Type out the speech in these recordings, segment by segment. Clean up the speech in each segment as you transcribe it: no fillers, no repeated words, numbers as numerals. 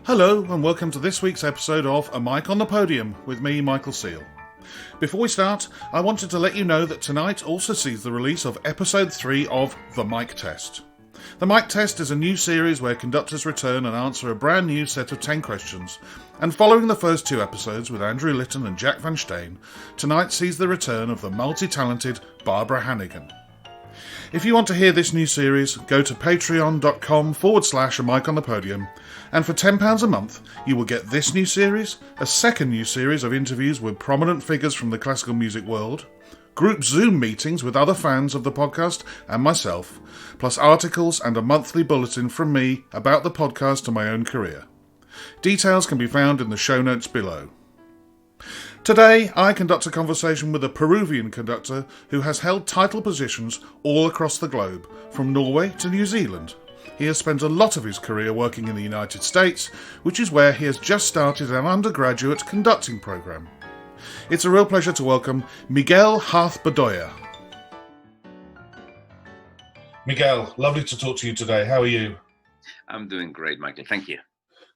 Hello and welcome to this week's episode of A Mic on the Podium with me, Michael Seal. Before we start, I wanted to let you know that tonight also sees the release of episode 3 of The Mic Test. The Mic Test is a new series where conductors return and answer a brand new set of 10 questions, and following the first 2 episodes with Andrew Litton and Jack Van Steen, tonight sees the return of the multi-talented Barbara Hannigan. If you want to hear this new series, go to patreon.com/A Mic on the Podium, and for £10 a month, you will get this new series, a second new series of interviews with prominent figures from the classical music world, group Zoom meetings with other fans of the podcast and myself, plus articles and a monthly bulletin from me about the podcast and my own career. Details can be found in the show notes below. Today, I conduct a conversation with a Peruvian conductor who has held title positions all across the globe, from Norway to New Zealand. He has spent a lot of his career working in the United States, which is where he has just started an undergraduate conducting program. It's a real pleasure to welcome Miguel Harth-Bedoya. Miguel, lovely to talk to you today. How are you? I'm doing great, Michael. Thank you.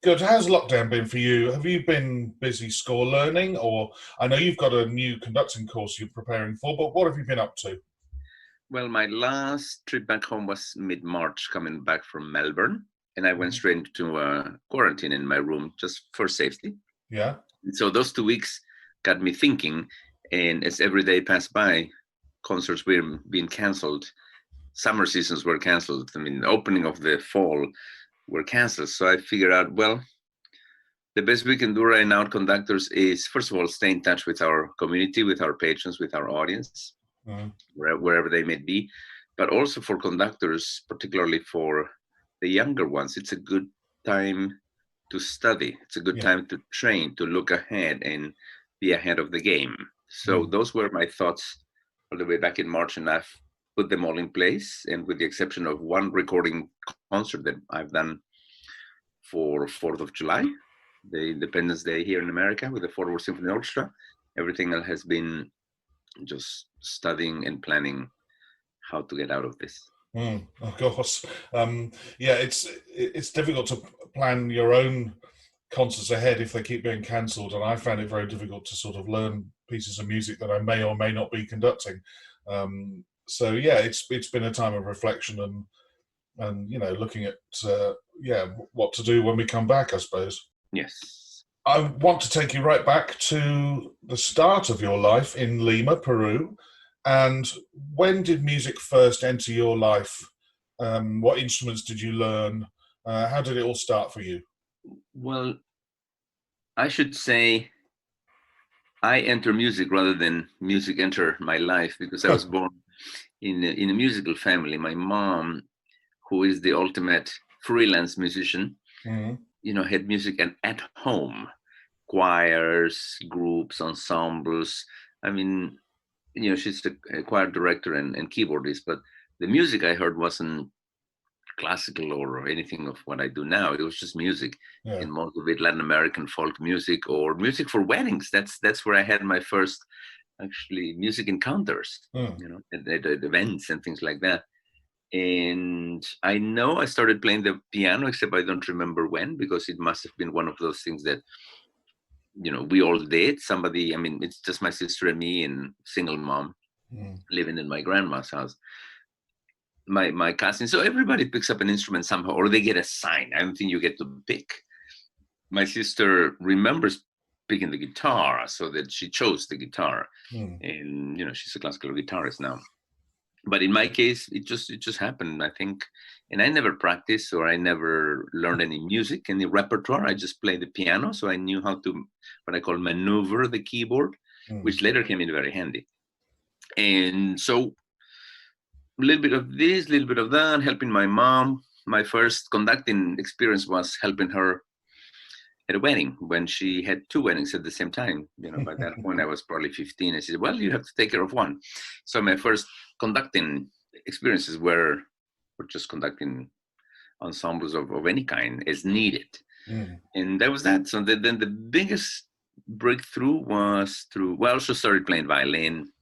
Good. How's lockdown been for you? Have you been busy score learning, or I know you've got a new conducting course you're preparing for, but what have you been up to? Well, my last trip back home was mid-March, coming back from Melbourne, and I went straight into quarantine in my room just for safety. Yeah. So those 2 weeks got me thinking, and as every day passed by, concerts were being canceled, summer seasons were canceled. I mean, the opening of the fall were canceled. So I figured out, well, the best we can do right now, conductors, is first of all, stay in touch with our community, with our patrons, with our audience, wherever they may be. But also for conductors, particularly for the younger ones, it's a good time to study. It's a good time to train, to look ahead and be ahead of the game. So those were my thoughts all the way back in March, and I've put them all in place. And with the exception of one recording concert that I've done for 4th of July, the Independence Day here in America with the Fort Worth Symphony Orchestra, everything else has been just studying and planning how to get out of this. Of course. It's difficult to plan your own concerts ahead if they keep being cancelled, and I found it very difficult to sort of learn pieces of music that I may or may not be conducting. It's been a time of reflection and looking at what to do when we come back, I suppose. Yes. I want to take you right back to the start of your life in Lima, Peru. And when did music first enter your life? What instruments did you learn? How did it all start for you? Well, I should say I enter music rather than music enter my life, because I was born in a musical family. My mom, who is the ultimate freelance musician, had music at home, choirs, groups, ensembles. I mean, she's a choir director and keyboardist, but the music I heard wasn't classical or anything of what I do now. It was just music, and most of it Latin American folk music or music for weddings. That's where I had my first actually music encounters, at events and things like that. And I know I started playing the piano, except I don't remember when, because it must have been one of those things that, we all did. It's just my sister and me and single mom living in my grandma's house. My cousin, so everybody picks up an instrument somehow, or they get assigned. I don't think you get to pick. My sister remembers picking the guitar, so that she chose the guitar, and she's a classical guitarist now. But in my case, it just happened, I think. And I never practiced, or I never learned any music, any repertoire. I just played the piano, so I knew how to, what I call, maneuver the keyboard, which later came in very handy. And so a little bit of this, a little bit of that, helping my mom. My first conducting experience was helping her at a wedding, when she had 2 weddings at the same time. By that point I was probably 15. I said, well, you have to take care of one. So my first conducting experiences were just conducting ensembles of any kind as needed. And that was that. So then the biggest breakthrough was I also started playing violin.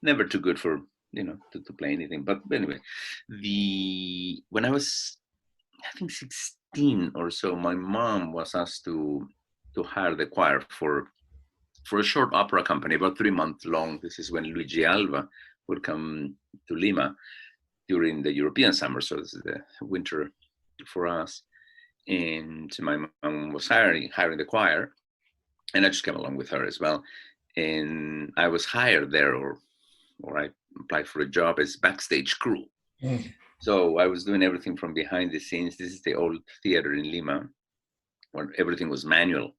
Never too good for to play anything, but anyway, when I was, I think, 18 or so, my mom was asked to hire the choir for a short opera company, about 3 months long. This is when Luigi Alva would come to Lima during the European summer, so this is the winter for us. And my mom was hiring the choir, and I just came along with her as well. And I was hired there, or I applied for a job as backstage crew. Mm. So I was doing everything from behind the scenes. This is the old theater in Lima, where everything was manual.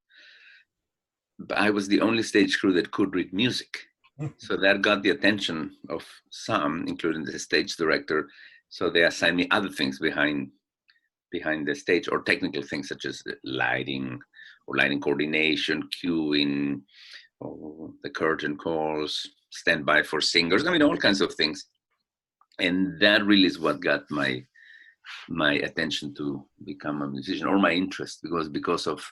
But I was the only stage crew that could read music. So that got the attention of some, including the stage director. So they assigned me other things behind the stage, or technical things such as lighting or lighting coordination, cueing, or the curtain calls, standby for singers. I mean, all kinds of things. And that really is what got my attention to become a musician, or my interest, because of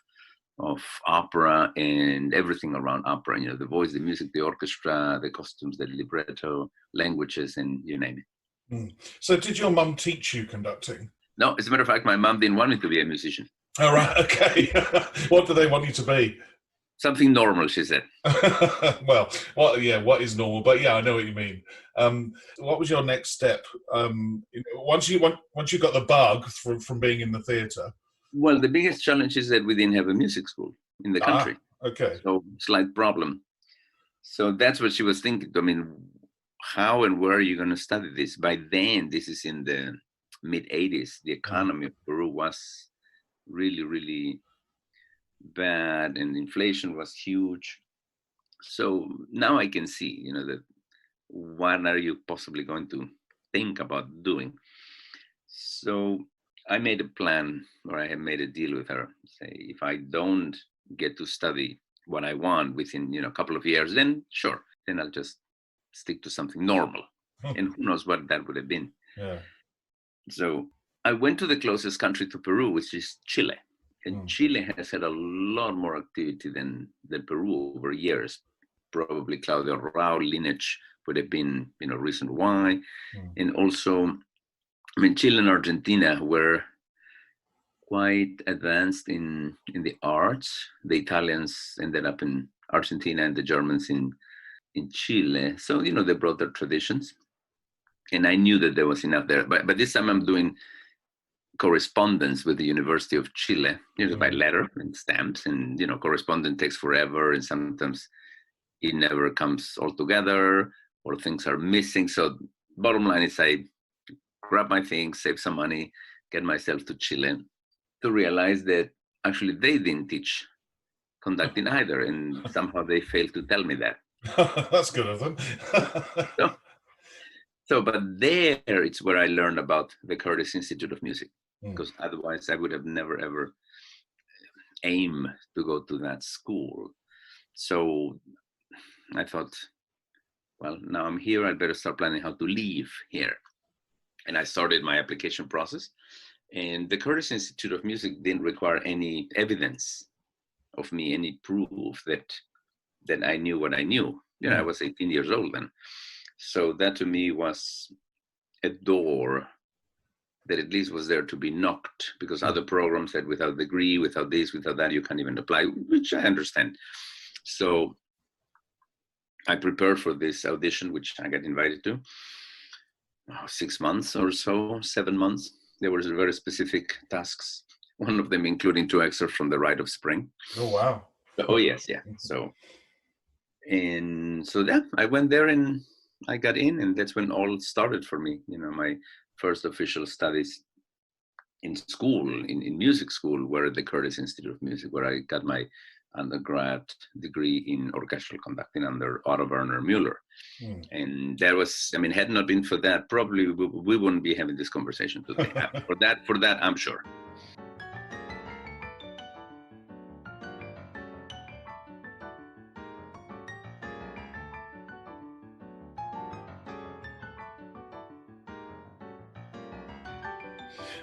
opera and everything around opera, the voice, the music, the orchestra, the costumes, the libretto, languages, and you name it. Mm. So did your mum teach you conducting? No, as a matter of fact, my mom didn't want me to be a musician. Oh, right, okay. What do they want you to be? Something normal, she said. Well, what is normal? But yeah, I know what you mean. What was your next step? Once you got the bug from being in the theatre? Well, the biggest challenge is that we didn't have a music school in the country. Okay. So slight problem. So that's what she was thinking. I mean, how and where are you going to study this? By then, this is in the mid-'80s. The economy of Peru was really, really bad, and inflation was huge. So now I can see, that what are you possibly going to think about doing? So I made a plan, or I have made a deal with her. Say, if I don't get to study what I want within, a couple of years, then sure, then I'll just stick to something normal. And who knows what that would have been. Yeah. So I went to the closest country to Peru, which is Chile. And Chile has had a lot more activity than Peru over years. Probably Claudio Rao lineage would have been, reason why. And also, Chile and Argentina were quite advanced in the arts. The Italians ended up in Argentina, and the Germans in Chile. So, they brought their traditions. And I knew that there was enough there. But this time I'm doing correspondence with the University of Chile, by letter and stamps. And, correspondence takes forever. And sometimes it never comes all together, or things are missing. So bottom line is I grab my things, save some money, get myself to Chile, to realize that actually they didn't teach conducting either. And somehow they failed to tell me that. That's good of them. But there it's where I learned about the Curtis Institute of Music, because otherwise I would have never, ever aimed to go to that school. So I thought, well, now I'm here, I'd better start planning how to leave here. And I started my application process. And the Curtis Institute of Music didn't require any evidence of me, any proof that I knew what I knew. I was 18 years old then. So that to me was a door that at least was there to be knocked, because other programs said without degree, without this, without that, you can't even apply, which I understand. So I prepared for this audition, which I got invited to. 6 months or so, 7 months. There were very specific tasks, one of them including 2 excerpts from The Rite of Spring. Oh, wow. Oh, yes, yeah. So I went there and I got in, and that's when all started for me. My first official studies in school, in music school, were at the Curtis Institute of Music, where I got my undergrad degree in orchestral conducting under Otto Werner Müller. And that was, had it not been for that, probably we wouldn't be having this conversation today. For that, I'm sure.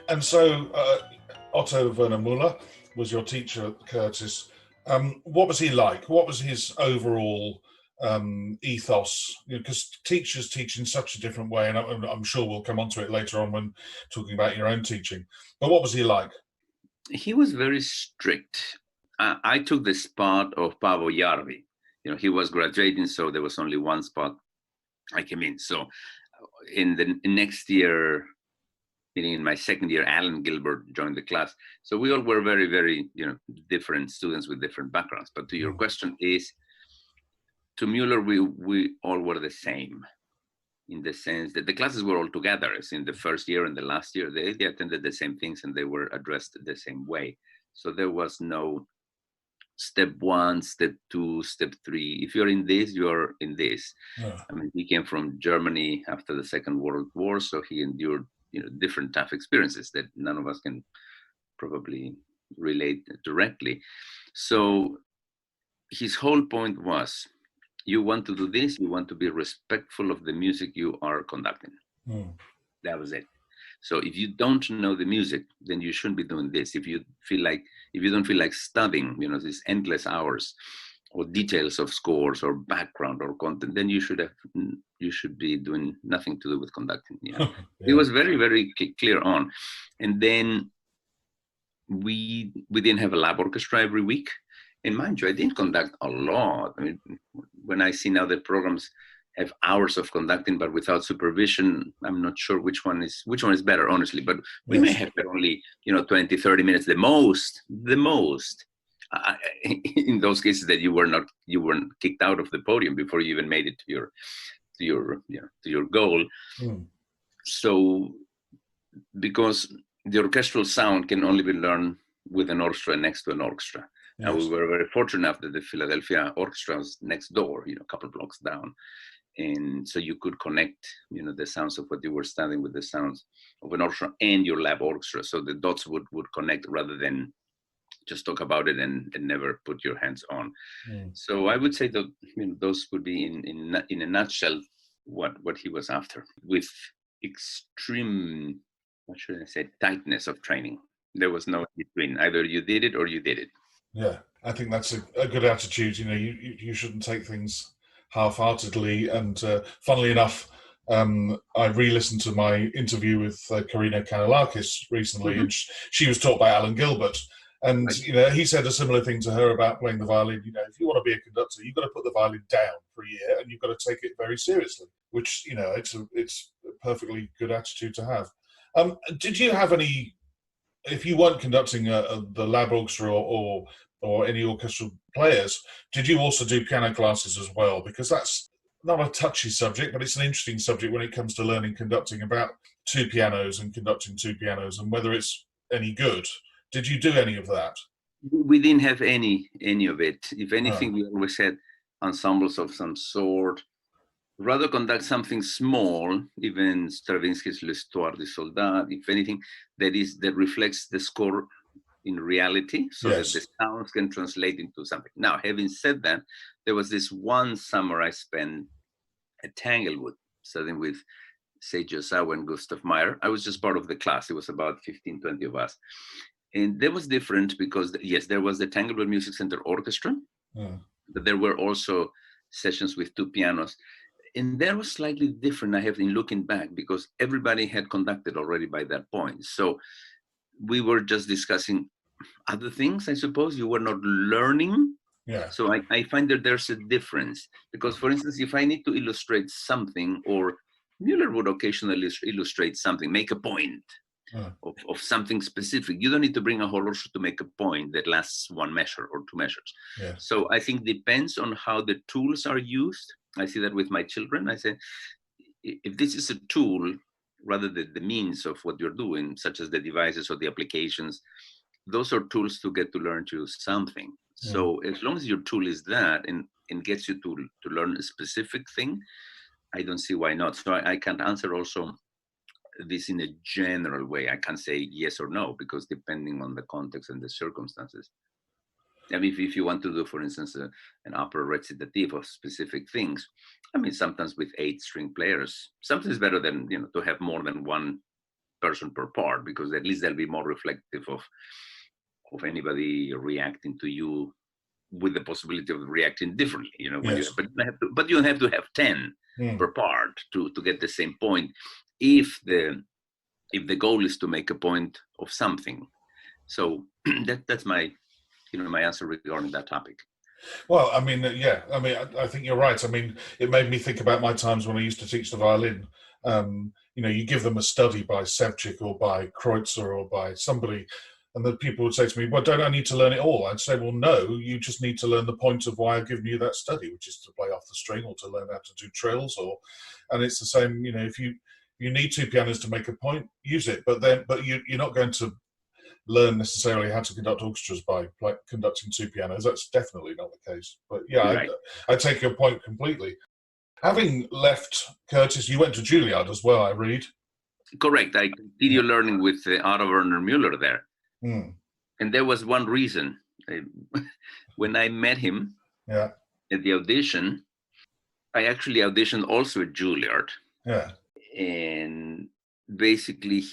And so Otto Werner Müller was your teacher at Curtis. What was he like? What was his overall ethos? Because teachers teach in such a different way, and I'm sure we'll come on to it later on when talking about your own teaching. But what was he like? He was very strict. I took the spot of Paavo Järvi. He was graduating, so there was only one spot I came in. So in the next year, meaning in my second year, Alan Gilbert joined the class. So we all were very, very, different students with different backgrounds. But to your question is, to Mueller, we all were the same, in the sense that the classes were all together. As in the first year and the last year, they attended the same things and they were addressed the same way. So there was no step one, step two, step three. If you're in this, you're in this. Yeah. I mean, he came from Germany after the Second World War, so he endured, different tough experiences that none of us can probably relate directly. So his whole point was, you want to do this, you want to be respectful of the music you are conducting. That was it. So if you don't know the music, then you shouldn't be doing this. If you don't feel like studying, these endless hours or details of scores or background or content, then you should be doing nothing to do with conducting. Yeah. It was very, very clear on. And then we didn't have a lab orchestra every week. And mind you, I didn't conduct a lot. I mean, when I see now that programs have hours of conducting, but without supervision, I'm not sure which one is better, honestly. But we may have only, 20, 30 minutes, the most. In those cases that you weren't kicked out of the podium before you even made it to your goal. So, because the orchestral sound can only be learned with an orchestra next to an orchestra. Yes. And we were very fortunate enough that the Philadelphia Orchestra was next door, a couple of blocks down. And so you could connect, the sounds of what you were studying with the sounds of an orchestra and your lab orchestra. So the dots would connect rather than just talk about it and never put your hands on. So I would say that, those would be in a nutshell what he was after, with extreme, what should I say, tightness of training. There was no between. Either you did it or you did it. Yeah, I think that's a good attitude. You shouldn't take things half-heartedly. And funnily enough, I re-listened to my interview with Karina Kanellakis recently, and she was taught by Alan Gilbert. And, he said a similar thing to her about playing the violin. If you want to be a conductor, you've got to put the violin down for a year and you've got to take it very seriously, which, it's a perfectly good attitude to have. Did you have any, if you weren't conducting the lab orchestra or any orchestral players, did you also do piano classes as well? Because that's not a touchy subject, but it's an interesting subject when it comes to learning conducting about two pianos and conducting two pianos and whether it's any good. Did you do any of that? We didn't have any of it. If anything, we always had ensembles of some sort. Rather conduct something small, even Stravinsky's L'Histoire du Soldat, if anything, that reflects the score in reality, so that the sounds can translate into something. Now, having said that, there was this one summer I spent at Tanglewood, studying with Seiji Osawa and Gustav Meyer. I was just part of the class. It was about 15, 20 of us. And that was different because, there was the Tanglewood Music Center Orchestra, but there were also sessions with two pianos. And that was slightly different, I have in looking back, because everybody had conducted already by that point. So we were just discussing other things, I suppose. You were not learning. Yeah. So I find that there's a difference. Because, for instance, if I need to illustrate something, or Mueller would occasionally illustrate something, make a point of something specific. You don't need to bring a whole orchestra to make a point that lasts one measure or two measures. Yeah. So I think depends on how the tools are used. I see that with my children. I say, if this is a tool, rather than the means of what you're doing, such as the devices or the applications, those are tools to get to learn to do something. Yeah. So as long as your tool is that and gets you to learn a specific thing, I don't see why not. So I can't answer also this in a general way. I can't say yes or no, because depending on the context and the circumstances. I mean, if you want to do, for instance, an opera recitative of specific things, I mean, sometimes with 8 string players, something is better than, to have more than one person per part, because at least they'll be more reflective of anybody reacting to you with the possibility of reacting differently, yes. But you don't have to have 10 per part to get the same point if the goal is to make a point of something. So that's my, my answer regarding that topic. Well, I mean, yeah, I mean, I think you're right. I mean, it made me think about my times when I used to teach the violin. You give them a study by Sevcik or by Kreutzer or by somebody, and the people would say to me, well, don't I need to learn it all? I'd say, well, no, you just need to learn the point of why I've given you that study, which is to play off the string or to learn how to do trills. And it's the same, if you need two pianos to make a point, use it. But you're not going to learn necessarily how to conduct orchestras by conducting two pianos. That's definitely not the case. But yeah, Right. I take your point completely. Having left Curtis, you went to Juilliard as well, I read. Correct. I continued learning with Otto Werner Müller there. Mm. And there was one reason. When I met him at the audition, I actually auditioned also at Juilliard. Yeah. And basically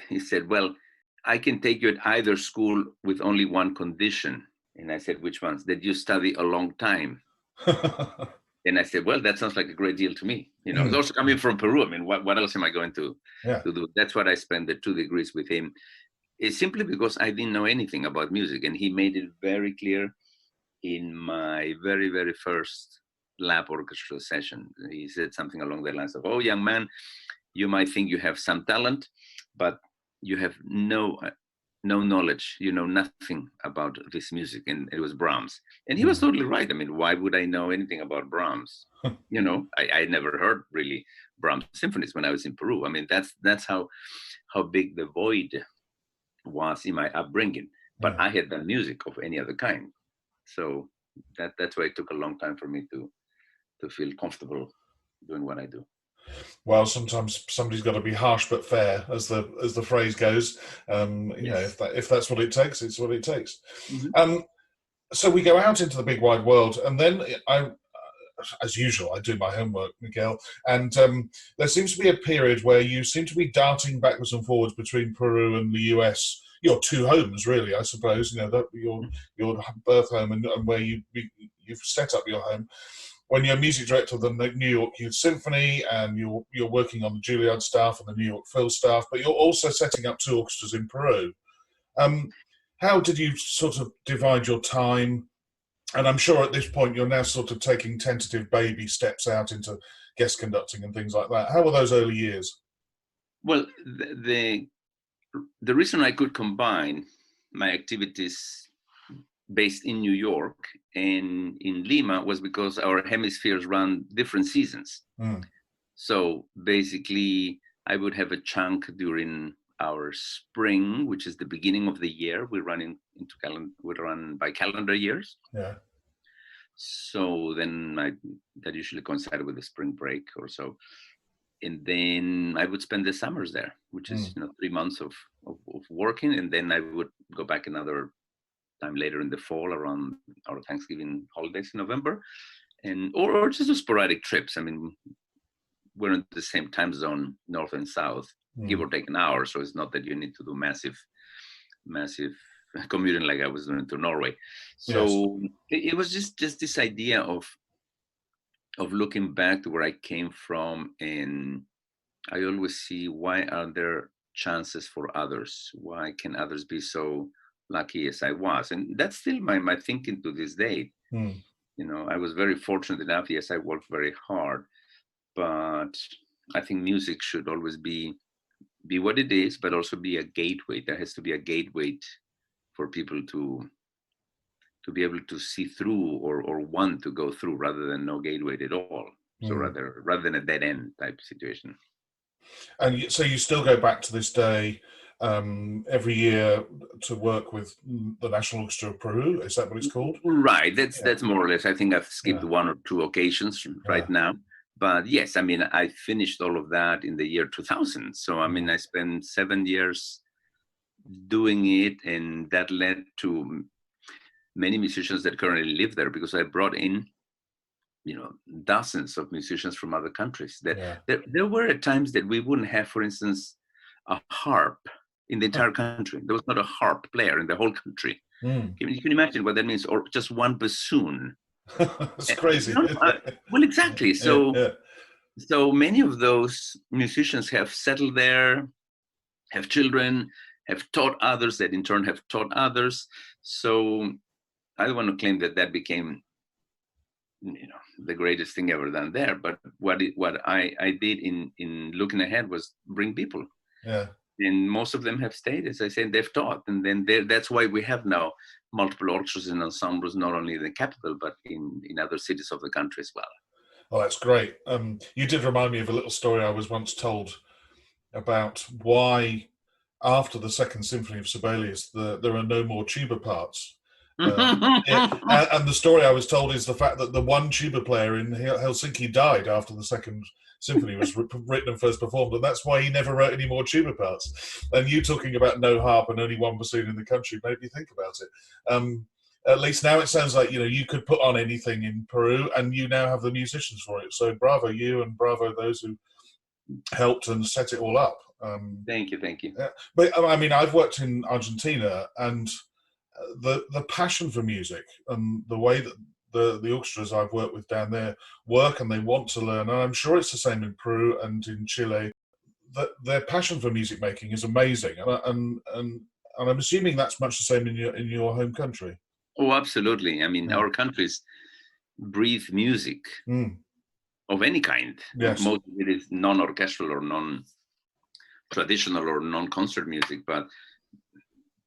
he said, well, I can take you at either school with only one condition. And I said, which ones? That you study a long time. And I said, well, that sounds like a great deal to me. It's also coming from Peru. I mean, what else am I going to do? That's what I spent the 2 degrees with him. It's simply because I didn't know anything about music. And he made it very clear in my very, very first lab orchestra session. He said something along the lines of, oh, young man, you might think you have some talent, but you have no knowledge, nothing about this music. And it was Brahms. And he was totally right. I mean, why would I know anything about Brahms? I never heard really Brahms symphonies when I was in Peru. I mean, that's how big the void was in my upbringing. But I had done music of any other kind. So that's why it took a long time for me to feel comfortable doing what I do. Well, sometimes somebody's got to be harsh but fair, as the phrase goes. Yes. If that's what it takes, it's what it takes. Mm-hmm. So we go out into the big wide world, and then as usual, I do my homework, Miguel, and there seems to be a period where you seem to be darting backwards and forwards between Peru and the US. Your two homes, really, I suppose. Your birth home and where you've set up your home. When you're music director of the New York Youth Symphony, and you're working on the Juilliard staff and the New York Phil staff, but you're also setting up two orchestras in Peru. How did you sort of divide your time? And I'm sure at this point you're now sort of taking tentative baby steps out into guest conducting and things like that. How were those early years? Well, the reason I could combine my activities based in New York and in Lima was because our hemispheres run different seasons. So basically, I would have a chunk during our spring, which is the beginning of the year. We run we run by calendar years. Yeah. So then that usually coincided with the spring break or so. And then I would spend the summers there, which is 3 months of working, and then I would go back another time later in the fall around our Thanksgiving holidays in November, or just sporadic trips. I mean, we're in the same time zone, north and south, give or take an hour. So it's not that you need to do massive commuting like I was doing to Norway. So it was just this idea of looking back to where I came from, and I always see, why are there chances for others? Why can others be so lucky as I was? And that's still my thinking to this day. I was very fortunate enough. Yes, I worked very hard, but I think music should always be what it is, but also be a gateway. There has to be a gateway for people to be able to see through or want to go through, rather than no gateway at all. So rather than a dead end type situation. And so you still go back to this day every year to work with the National Orchestra of Peru. Is that what it's called? Right. That's more or less. I think I've skipped 1 or 2 occasions right now. But yes, I mean, I finished all of that in the year 2000. So, I mean, I spent 7 years doing it, and that led to many musicians that currently live there, because I brought in, dozens of musicians from other countries. There were at times that we wouldn't have, for instance, a harp in the entire country. There was not a harp player in the whole country. You can imagine what that means, or just one bassoon. It's crazy. Well, exactly. So many of those musicians have settled there, have children, have taught others, that in turn have taught others. So I don't want to claim that became, the greatest thing ever done there. But what I did in looking ahead was bring people. Yeah. And most of them have stayed, as I said, they've taught. And then that's why we have now multiple orchestras and ensembles, not only in the capital, but in other cities of the country as well. Oh, that's great. You did remind me of a little story I was once told about why, after the Second Symphony of Sibelius, there are no more tuba parts. And the story I was told is the fact that the one tuba player in Helsinki died after the Second Symphony was written and first performed, and that's why he never wrote any more tuba parts. And you talking about no harp and only one bassoon in the country made me think about it. At least now it sounds like you could put on anything in Peru, and you now have the musicians for it. So bravo you, and bravo those who helped and set it all up. Thank you. Yeah. But I mean, I've worked in Argentina, and the passion for music and the way that the orchestras I've worked with down there work, and they want to learn, and I'm sure it's the same in Peru and in Chile, that their passion for music making is amazing, and I'm assuming that's much the same in your home country. Oh, absolutely. I mean, our countries breathe music of any kind. Yes. Most of it is non-orchestral or non-traditional or non-concert music, but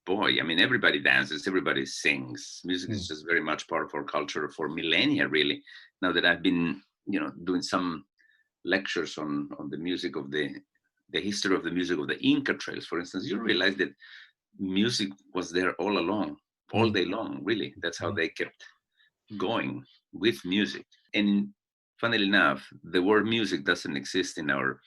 boy, I mean, everybody dances, everybody sings. Music is just very much part of our culture for millennia, really. Now that I've been, doing some lectures on the music of the history of the music of the Inca trails, for instance, you realize that music was there all along, all day long, really. That's how they kept going with music. And funnily enough, the word music doesn't exist in our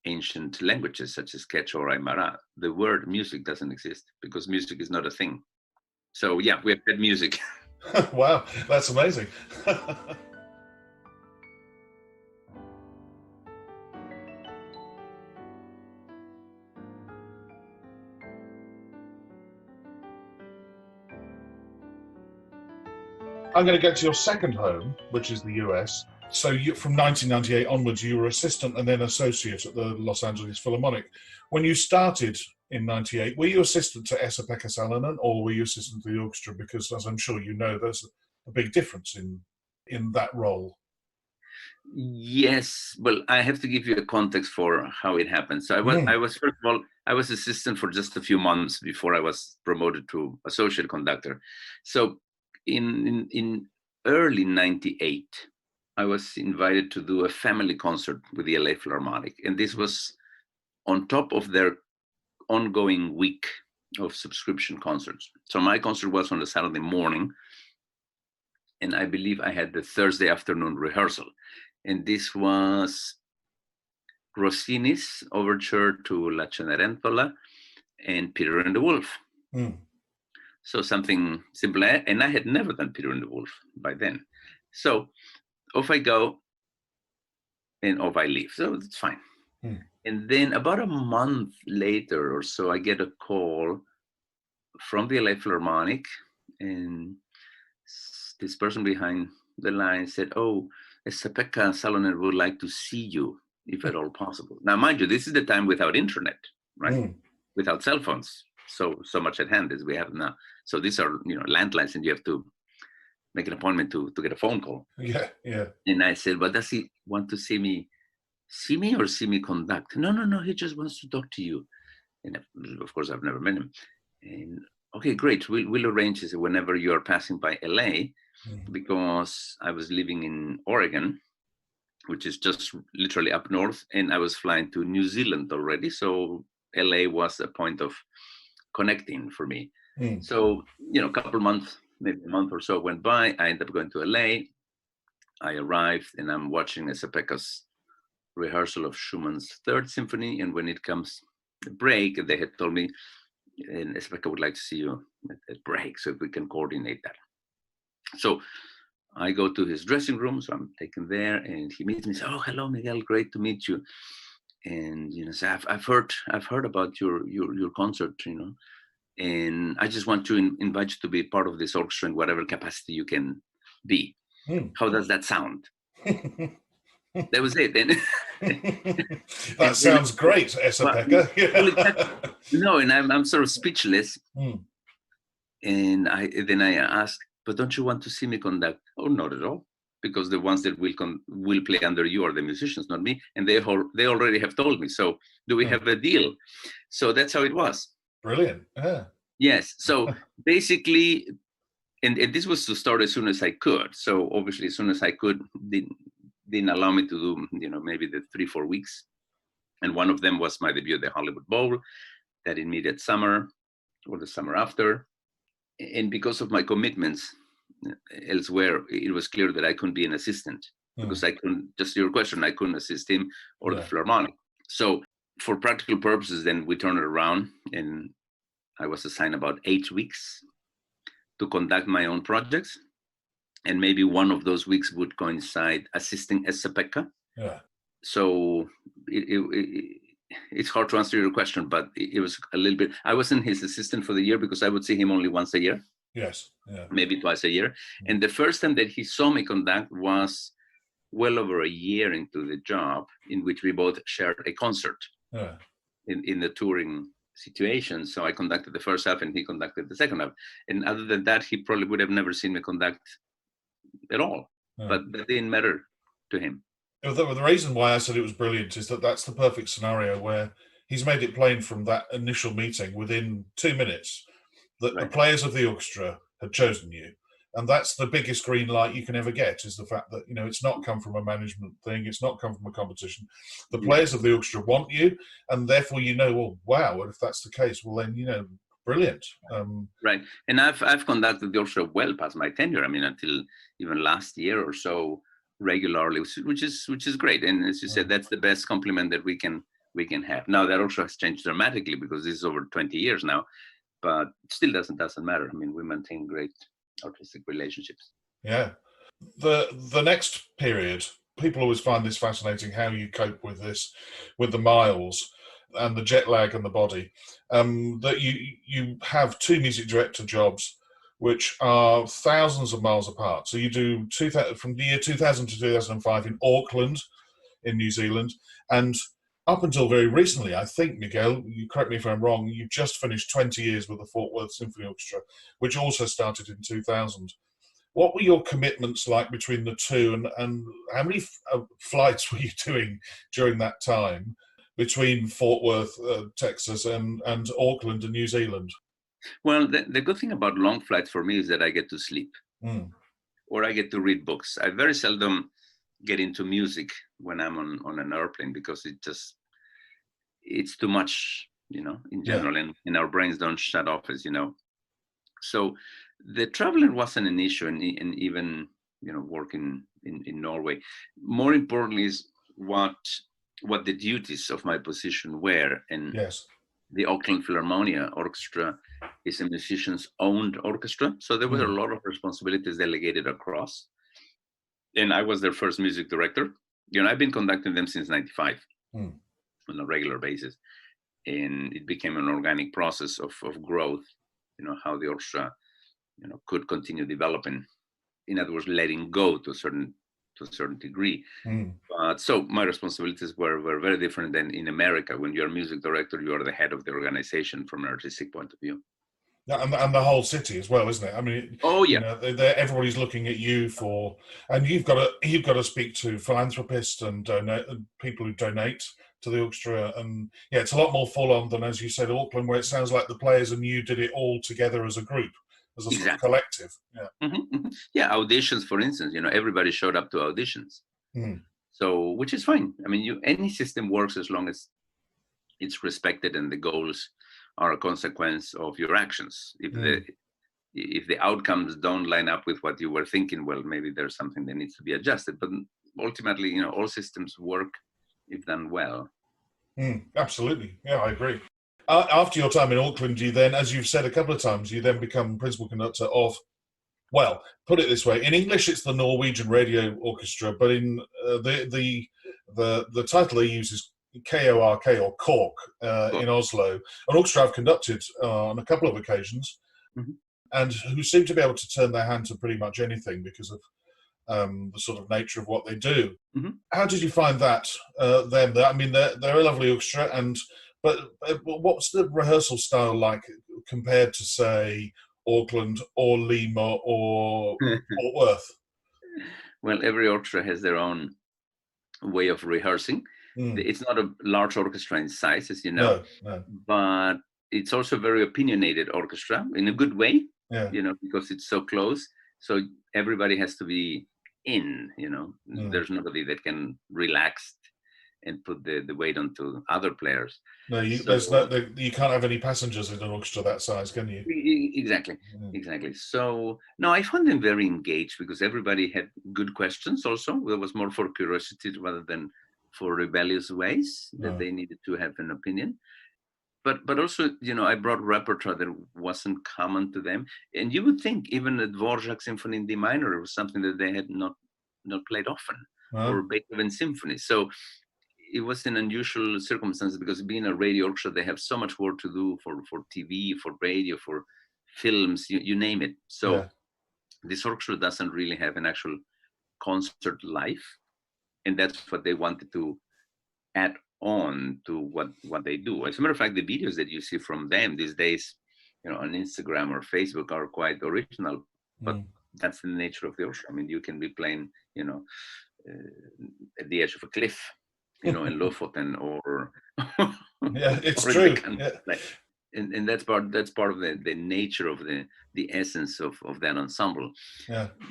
ancient languages such as Quechua or Aymara. The word music doesn't exist because music is not a thing. So yeah, we have had music. Wow, that's amazing. I'm going to get to your second home, which is the US. So from 1998 onwards, you were assistant and then associate at the Los Angeles Philharmonic. When you started in 98, were you assistant to Esa-Pekka Salonen, or were you assistant to the orchestra? Because, as I'm sure you know, there's a big difference in that role. Yes, well, I have to give you a context for how it happened. So I was first of all, I was assistant for just a few months before I was promoted to associate conductor. So in early 98, I was invited to do a family concert with the L.A.Philharmonic. And this was on top of their ongoing week of subscription concerts. So my concert was on a Saturday morning, and I believe I had the Thursday afternoon rehearsal. And this was Rossini's overture to La Cenerentola and Peter and the Wolf. So something simple. And I had never done Peter and the Wolf by then. So off I go and off I leave. So it's fine. And then about a month later or so, I get a call from the L.A.Philharmonic, and this person behind the line said, "Oh, Esa-Pekka Salonen would like to see you, if at all possible." Now, mind you, this is the time without internet, right? Without cell phones, so much at hand as we have now. So these are, landlines, and you have to make an appointment to get a phone call. Yeah. And I said, "But does he want to see me or see me conduct?" No, he just wants to talk to you. And of course, I've never met him. And okay, great, we'll arrange this whenever you are passing by LA, because I was living in Oregon, which is just literally up north, and I was flying to New Zealand already. So LA was a point of connecting for me. So, a couple months, maybe a month or so went by. I ended up going to LA. I arrived, and I'm watching Esa-Pekka's rehearsal of Schumann's Third Symphony. And when it comes the break, they had told me, and Esa-Pekka would like to see you at break, so if we can coordinate that. So I go to his dressing room, so I'm taken there, and he meets me. Says, "Oh, hello, Miguel, great to meet you." And so I've heard about your concert, and I just want to invite you to be part of this orchestra in whatever capacity you can be. How does that sound? That was it. And That sounds great, Esa-Pekka. No, and I'm sort of speechless. Mm. And then I asked, but don't you want to see me conduct? Oh, not at all, because the ones that will play under you are the musicians, not me, and they already have told me. So do we have a deal? So that's how it was. Brilliant. Yeah. Yes. So basically, and this was to start as soon as I could. So obviously, as soon as I could, didn't allow me to do, maybe the 3-4 weeks. And one of them was my debut at the Hollywood Bowl, that immediate summer or the summer after. And because of my commitments elsewhere, it was clear that I couldn't be an assistant because I couldn't, just your question, I couldn't assist him or the Philharmonic. So for practical purposes, then we turned it around and I was assigned about 8 weeks to conduct my own projects. And maybe one of those weeks would coincide assisting Esa-Pekka. Yeah. So it's hard to answer your question, but it was a little bit. I wasn't his assistant for the year because I would see him only once a year. Yes. Yeah. Maybe twice a year. And the first time that he saw me conduct was well over a year into the job, in which we both shared a concert in the touring situation. So I conducted the first half and he conducted the second half. And other than that, he probably would have never seen me conduct at all. But that didn't matter to him. The reason why I said it was brilliant is that that's the perfect scenario where he's made it plain from that initial meeting within 2 minutes that the players of the orchestra had chosen you. And that's the biggest green light you can ever get, is the fact that, it's not come from a management thing. It's not come from a competition. The players of the orchestra want you, and therefore, well, wow, if that's the case, well, then, brilliant. Right. And I've conducted the orchestra well past my tenure. I mean, until even last year or so, regularly, which is great. And as you said, that's the best compliment that we can have. Now that also has changed dramatically because this is over 20 years now, but it still doesn't matter. I mean, we maintain great artistic relationships. Yeah. The next period, people always find this fascinating, how you cope with this, with the miles and the jet lag and the body. That you have 2 music director jobs, which are thousands of miles apart. So you do from the year 2000 to 2005 in Auckland, in New Zealand, and up until very recently, I think, Miguel, you correct me if I'm wrong, you just finished 20 years with the Fort Worth Symphony Orchestra, which also started in 2000. What were your commitments like between the two, and how many flights were you doing during that time between Fort Worth, Texas, and Auckland and New Zealand? Well, the good thing about long flights for me is that I get to sleep or I get to read books. I very seldom get into music when I'm on an airplane because it's too much, in general, and our brains don't shut off, as you know. So the traveling wasn't an issue, and even, working in Norway. More importantly is what the duties of my position were. And the Auckland Philharmonic Orchestra is a musician's owned orchestra. So there were a lot of responsibilities delegated across. And I was their first music director. I've been conducting them since '95 on a regular basis. And it became an organic process of growth, how the orchestra, could continue developing. In other words, letting go to a certain degree. But so my responsibilities were very different than in America. When you're a music director, you are the head of the organization from an artistic point of view. And the whole city as well, isn't it? I mean, everybody's looking at you and you've got to speak to philanthropists and people who donate to the orchestra, and it's a lot more full on than, as you said, Auckland, where it sounds like the players and you did it all together as a group, as a sort of collective. Auditions, for instance, everybody showed up to auditions, so which is fine. I mean, any system works as long as it's respected and the goals are a consequence of your actions. If the outcomes don't line up with what you were thinking, well, maybe there's something that needs to be adjusted. But ultimately, all systems work if done well. Absolutely. Yeah, I agree. After your time in Auckland, you then, as you've said a couple of times, you then become principal conductor of, well, put it this way, in English it's the Norwegian Radio Orchestra, but in the title they use is KORK or Cork in Oslo, an orchestra I've conducted on a couple of occasions, and who seem to be able to turn their hand to pretty much anything because of the sort of nature of what they do. Mm-hmm. How did you find that? Them? I mean, they're a lovely orchestra, but what's the rehearsal style like compared to, say, Auckland or Lima or Fort Worth? Well, every orchestra has their own way of rehearsing. It's not a large orchestra in size, as you know, No. but it's also a very opinionated orchestra in a good way, Yeah. because it's so close. So everybody has to be in, there's nobody that can relax and put the weight onto other players. No, you can't have any passengers in an orchestra that size, can you? Exactly. So no, I found them very engaged because everybody had good questions. Also, there was more for curiosity rather than for rebellious ways that they needed to have an opinion. But also, I brought repertoire that wasn't common to them. And you would think even the Dvorak Symphony in D minor was something that they had not played often, or Beethoven Symphony. So it was an unusual circumstance because being a radio orchestra, they have so much work to do for TV, for radio, for films, you name it. So this orchestra doesn't really have an actual concert life. And that's what they wanted to add on to what they do. As a matter of fact, the videos that you see from them these days, on Instagram or Facebook are quite original, but that's the nature of the orchestra. I mean, you can be playing, at the edge of a cliff, in Lofoten or it's or true. And that's part of the nature of the essence of that ensemble.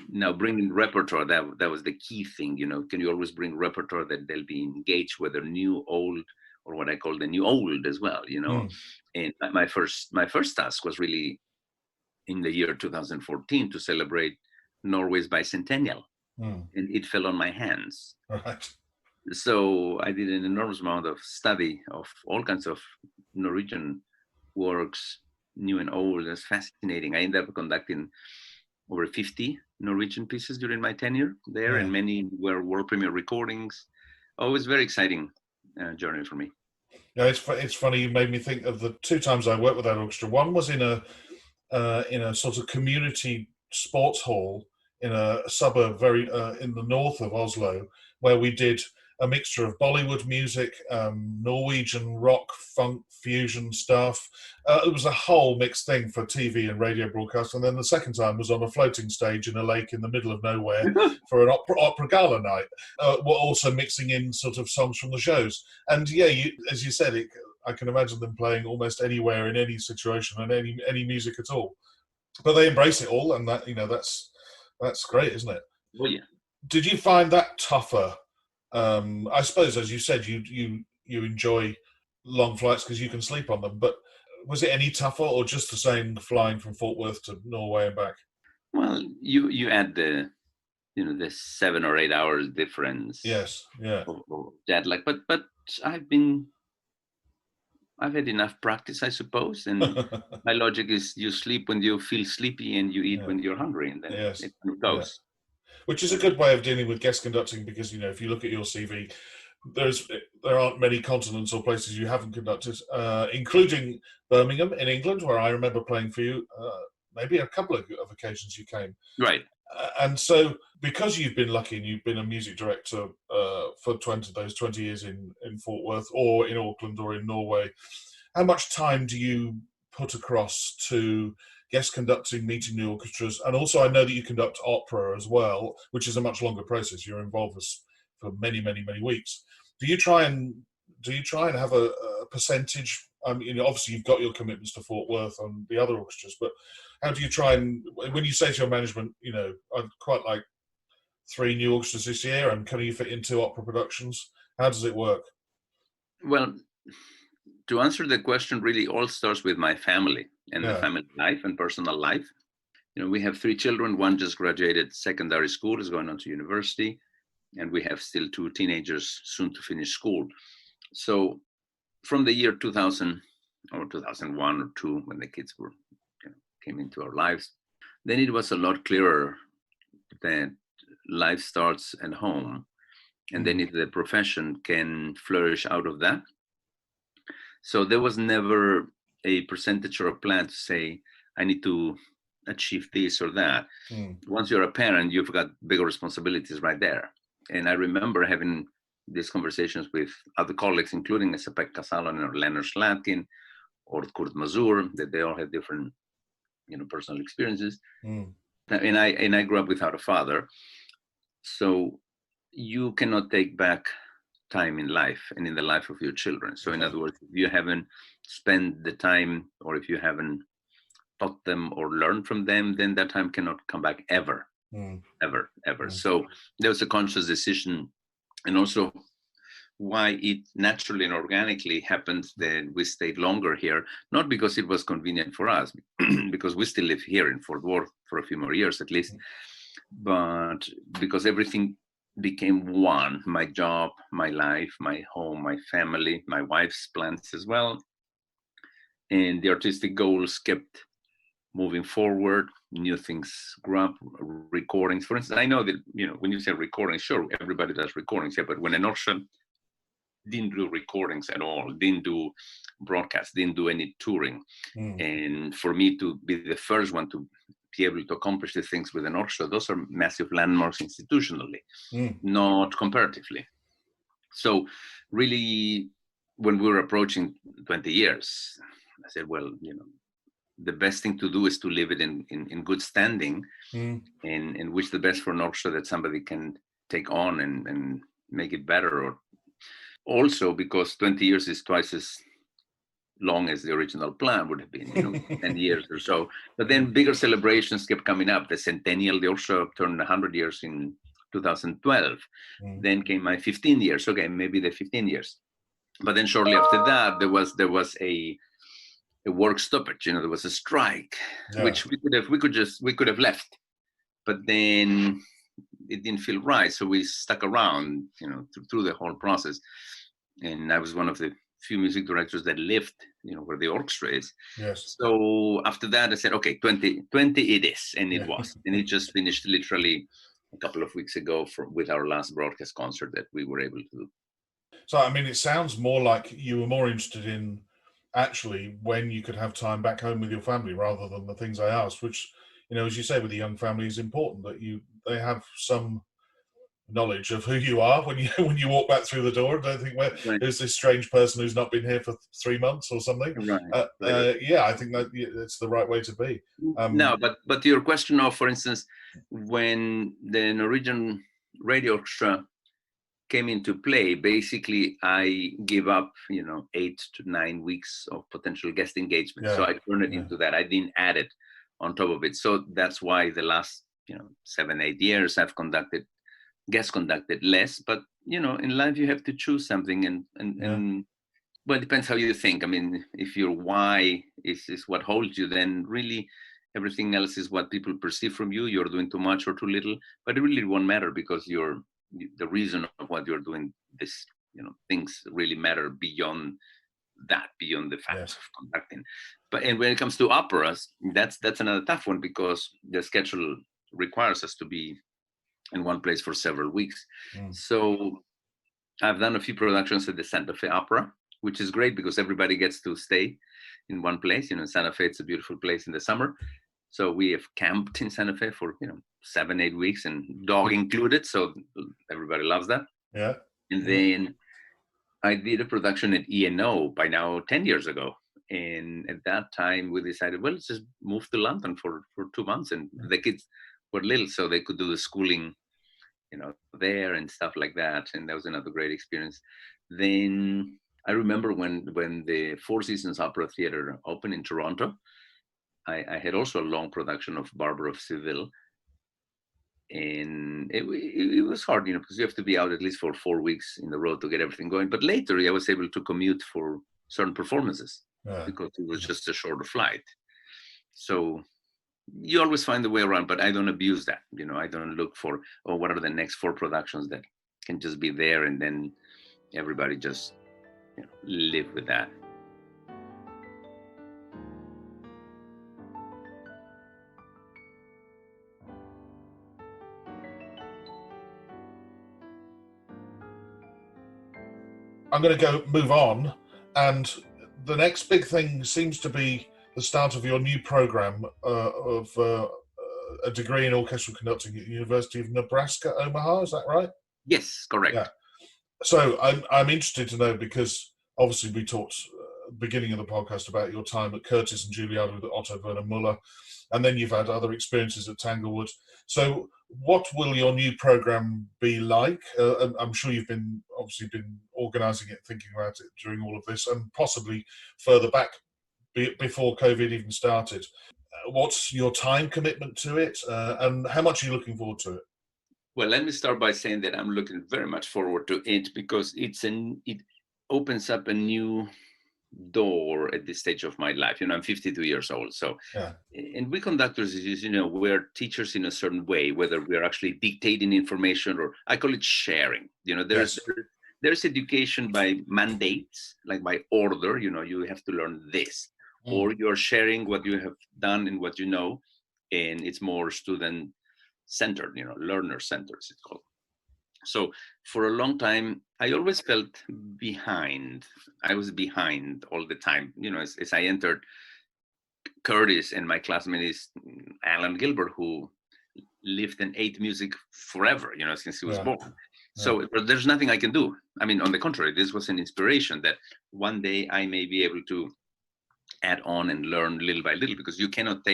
Now, bringing repertoire, that was the key thing. Can you always bring repertoire that they'll be engaged, whether new, old, or what I call the new old as well. And my first task was really in the year 2014 to celebrate Norway's bicentennial, and it fell on my hands. Right. So I did an enormous amount of study of all kinds of Norwegian works, new and old. It's fascinating. I ended up conducting over 50 Norwegian pieces during my tenure there, and many were world premiere recordings. Oh, it was a very exciting journey for me. Yeah, it's funny. You made me think of the two times I worked with that orchestra. One was in a sort of community sports hall in a suburb very in the north of Oslo, where we did a mixture of Bollywood music, Norwegian rock, funk, fusion stuff. It was a whole mixed thing for TV and radio broadcast. And then the second time was on a floating stage in a lake in the middle of nowhere for an opera gala night. We're also mixing in sort of songs from the shows. And as you said, I can imagine them playing almost anywhere in any situation and any music at all. But they embrace it all, and that's great, isn't it? Well, yeah. Did you find that tougher? I suppose, as you said, you enjoy long flights because you can sleep on them. But was it any tougher, or just the same flying from Fort Worth to Norway and back? Well, you add the 7 or 8 hours difference. Yes, yeah. Of jet lag, but I've had enough practice, I suppose. And my logic is you sleep when you feel sleepy and you eat when you're hungry, and then it goes. Which is a good way of dealing with guest conducting, because if you look at your CV, there aren't many continents or places you haven't conducted, including Birmingham in England, where I remember playing for you. Maybe a couple of occasions you came. Right. And so, because you've been lucky and you've been a music director for 20 years in Fort Worth or in Auckland or in Norway, how much time do you put across to guest conducting, meeting the orchestras? And also, I know that you conduct opera as well, which is a much longer process. You're involved for many, many, many weeks. Do you try and have a percentage? Obviously, you've got your commitments to Fort Worth and the other orchestras, but how do you try and, when you say to your management, I'd quite like 3 new orchestras this year, and can you fit in 2 opera productions? How does it work? Well, to answer the question, really all starts with my family and the family life and personal life. We have 3 children. One just graduated secondary school, is going on to university, and we have still 2 teenagers soon to finish school. So from the year 2000 or 2001 or 2, when the kids came into our lives, then it was a lot clearer that life starts at home, and then if the profession can flourish out of that. So there was never a percentage or a plan to say, I need to achieve this or that. Mm. Once you're a parent, you've got bigger responsibilities right there. And I remember having these conversations with other colleagues, including Pekka Salonen or Leonard Slatkin or Kurt Masur, that they all had different, personal experiences. Mm. And I grew up without a father, so you cannot take back time in life and in the life of your children. So in other words, if you haven't spent the time, or if you haven't taught them or learned from them, then that time cannot come back ever. Ever. So there was a conscious decision, and also why it naturally and organically happened that we stayed longer here, not because it was convenient for us, because we still live here in Fort Worth for a few more years at least, but because everything became one: my job, my life, my home, my family, my wife's plans as well. And the artistic goals kept moving forward. New things grew up. Recordings, for instance, I know that, when you say recordings, sure, everybody does recordings, yeah, but when an auction didn't do recordings at all, didn't do broadcasts, didn't do any touring. And for me to be the first one to be able to accomplish the things with an orchestra, those are massive landmarks institutionally, not comparatively. So really, when we were approaching 20 years, I said, well, the best thing to do is to leave it in good standing, and wish the best for an orchestra that somebody can take on and make it better. Or also because 20 years is twice as long as the original plan would have been, 10 years or so. But then bigger celebrations kept coming up. The centennial, the orchestra turned 100 years in 2012. Then came my 15 years. Okay, maybe the 15 years. But then shortly after that, there was a work stoppage. There was a strike, which we could have left, but then it didn't feel right, so we stuck around, through the whole process. And I was one of the few music directors that lived, where the orchestra is. Yes. So after that, I said, okay, 2020 it is, and it was, and it just finished literally a couple of weeks ago with our last broadcast concert that we were able to do. So, I mean, it sounds more like you were more interested in actually when you could have time back home with your family rather than the things I asked, which, as you say, with a young family is important that they have some knowledge of who you are when you walk back through the door. I don't think there's this strange person who's not been here for 3 months or something. Right. Yeah, I think that it's the right way to be. No, but to your question of, for instance, when the Norwegian radio orchestra came into play, basically I give up, 8 to 9 weeks of potential guest engagement. So I turned it into that. I didn't add it on top of it. So that's why the last, 7, 8 years I've guest conducted less. But, in life you have to choose something, and well, it depends how you think. I mean, if your why is what holds you, then really everything else is what people perceive from you. You're doing too much or too little, but it really won't matter, because the reason of what you're doing, this, things really matter beyond the fact of conducting. And when it comes to operas, that's another tough one, because the schedule requires us to be in one place for several weeks. So I've done a few productions at the Santa Fe Opera, which is great because everybody gets to stay in one place. Santa Fe, it's a beautiful place in the summer. So we have camped in Santa Fe for, 7, 8 weeks, and dog included. So everybody loves that. Yeah. And then I did a production at E&O by now 10 years ago. And at that time we decided, well, let's just move to London for 2 months. And the kids were little, so they could do the schooling, there and stuff like that. And that was another great experience. Then I remember when the Four Seasons Opera Theatre opened in Toronto, I had also a long production of Barber of Seville. And it was hard, because you have to be out at least for 4 weeks in the road to get everything going. But later I was able to commute for certain performances because it was just a shorter flight. So you always find a way around, but I don't abuse that. I don't look for, what are the next 4 productions that can just be there, and then everybody just live with that. I'm going to move on, and the next big thing seems to be the start of your new program of a degree in orchestral conducting at the University of Nebraska, Omaha. Is that right? Yes, correct. Yeah. So I'm interested to know, because obviously we talked beginning of the podcast about your time at Curtis and Juilliard with Otto Werner Muller, and then you've had other experiences at Tanglewood. So what will your new program be like? I'm sure you've been organising it, thinking about it during all of this, and possibly further back before COVID even started. What's your time commitment to it, and how much are you looking forward to it? Well, let me start by saying that I'm looking very much forward to it, because it opens up a new door at this stage of my life. I'm 52 years old. So, Yeah. and we conductors, we're teachers in a certain way, whether we're actually dictating information, or I call it sharing. Yes. There's education by mandates, like by order, you have to learn this, or you're sharing what you have done and what you know, and it's more student centered, learner centered, it's called. So for a long time, I always felt behind. I was behind all the time. As I entered Curtis, and my classmate is Alan Gilbert, who lived and ate music forever, since he was born. So but there's nothing I can do. I mean, on the contrary, this was an inspiration that one day I may be able to add on and learn little by little, because you cannot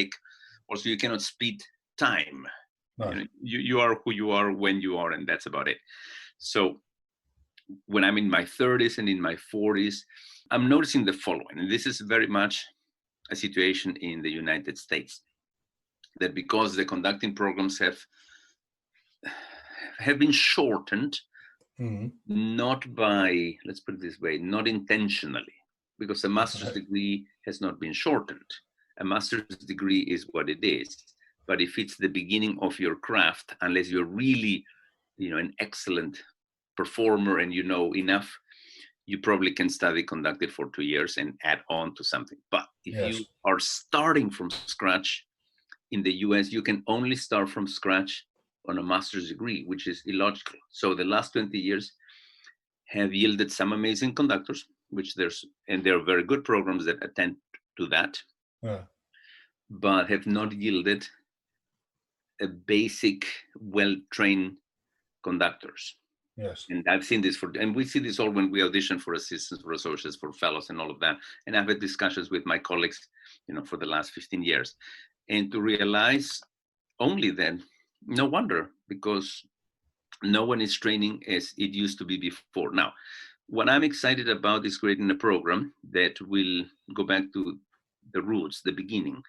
speed time. No. You are who you are when you are, and that's about it. So when I'm in my 30s and in my 40s, I'm noticing the following, and this is very much a situation in the United States, that because the conducting programs have been shortened, not by, let's put it this way, not intentionally, because a master's degree has not been shortened. A master's degree is what it is. But if it's the beginning of your craft, unless you're really, an excellent performer and you know enough, you probably can study conducting for 2 years and add on to something. But if you are starting from scratch in the US, you can only start from scratch on a master's degree, which is illogical. So the last 20 years have yielded some amazing conductors, and there are very good programs that attend to that, but have not yielded a basic, well-trained conductors. Yes. And I've seen this and we see this all when we audition for assistants, for associates, for fellows, and all of that. And I've had discussions with my colleagues, for the last 15 years. And to realize only then, no wonder, because no one is training as it used to be before. Now, what I'm excited about is creating a program that will go back to the roots, the beginning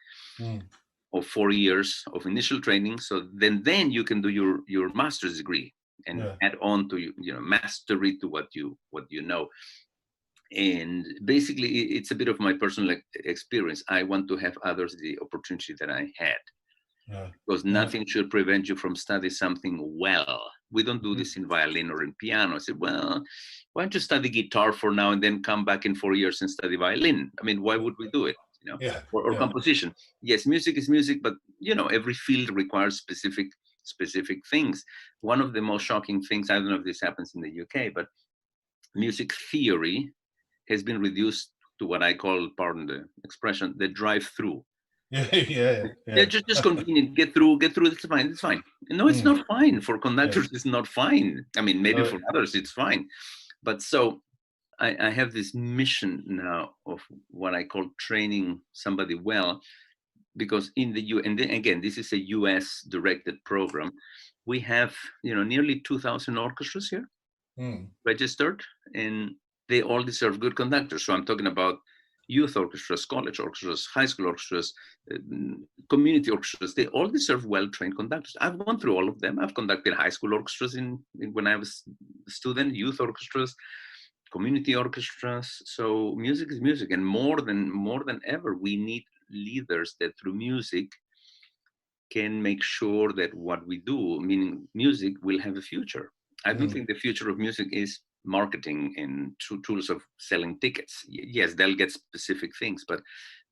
of 4 years of initial training. So then you can do your master's degree and add on to mastery to what you know. And basically, it's a bit of my personal experience. I want to have others the opportunity that I had, because nothing should prevent you from studying something well. We don't do this in violin or in piano. I said, well, why don't you study guitar for now and then come back in 4 years and study violin? I mean, why would we do it? Or composition. Yes, music is music, but every field requires specific things. One of the most shocking things, I don't know if this happens in the UK, but music theory has been reduced to what I call, pardon the expression, the drive-through. Yeah, just convenient. Get through. It's fine. No, it's not fine for conductors. It's not fine. I mean, maybe for others it's fine, but so I have this mission now of what I call training somebody well, because in the and then again, this is a U.S. directed program. We have nearly 2,000 orchestras here registered, and they all deserve good conductors. So I'm talking about youth orchestras, college orchestras, high school orchestras, community orchestras. They all deserve well-trained conductors. I've gone through all of them. I've conducted high school orchestras when I was a student, youth orchestras, community orchestras. So music is music, and more than ever, we need leaders that through music can make sure that what we do, meaning music, will have a future. I don't think the future of music is marketing and tools of selling tickets. Yes, they'll get specific things, but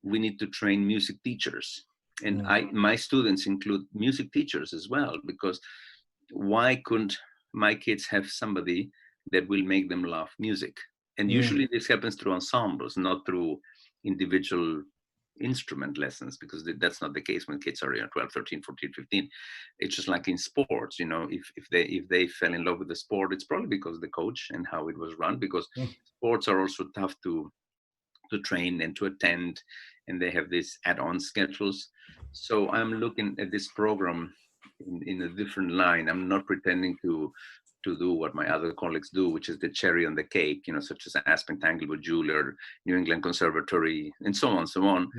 we need to train music teachers. And my students include music teachers as well, because why couldn't my kids have somebody that will make them love music? And usually this happens through ensembles, not through individual instrument lessons, because that's not the case when kids are 12, 13, 14, 15. It's just like in sports, if they fell in love with the sport, it's probably because of the coach and how it was run, because sports are also tough to train and to attend, and they have these add-on schedules. So I'm looking at this program in a different line. I'm not pretending to do what my other colleagues do, which is the cherry on the cake, such as Aspen Tanglewood Jeweler, New England Conservatory, and so on, so on.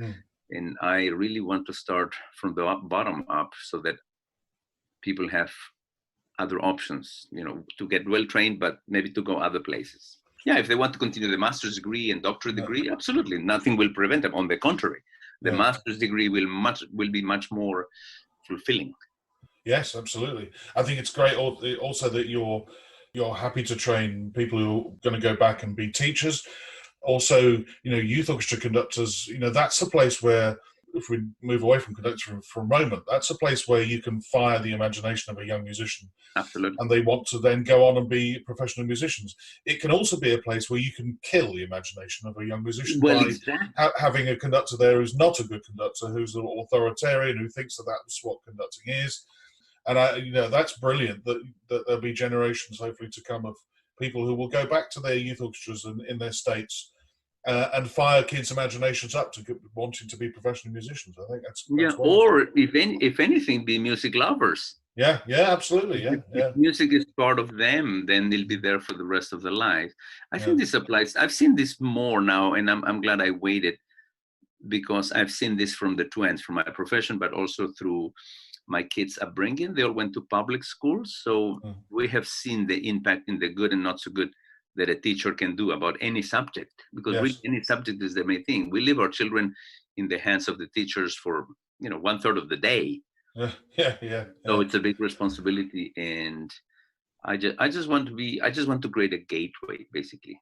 And I really want to start from the bottom up, so that people have other options, to get well trained, but maybe to go other places. Yeah, if they want to continue the master's degree and doctorate degree, absolutely, nothing will prevent them. On the contrary, the master's degree will be much more fulfilling. Yes, absolutely. I think it's great also that you're happy to train people who are going to go back and be teachers. Also, youth orchestra conductors, that's a place where, if we move away from conductor for a moment, that's a place where you can fire the imagination of a young musician. Absolutely. And they want to then go on and be professional musicians. It can also be a place where you can kill the imagination of a young musician by having a conductor there who's not a good conductor, who's an authoritarian, who thinks that that's what conducting is. And that's brilliant that there'll be generations hopefully to come of people who will go back to their youth orchestras in their states and fire kids' imaginations up to wanting to be professional musicians. I think that's wonderful. Or if anything, be music lovers. Yeah, absolutely. If music is part of them, then they'll be there for the rest of their life. I think this applies. I've seen this more now, and I'm glad I waited, because I've seen this from the two ends, from my profession, but also through my kids' upbringing. They all went to public schools, so we have seen the impact in the good and not so good that a teacher can do about any subject, because really any subject is the main thing. We leave our children in the hands of the teachers for 1/3 of the day. So it's a big responsibility, and I just want to create a gateway, basically.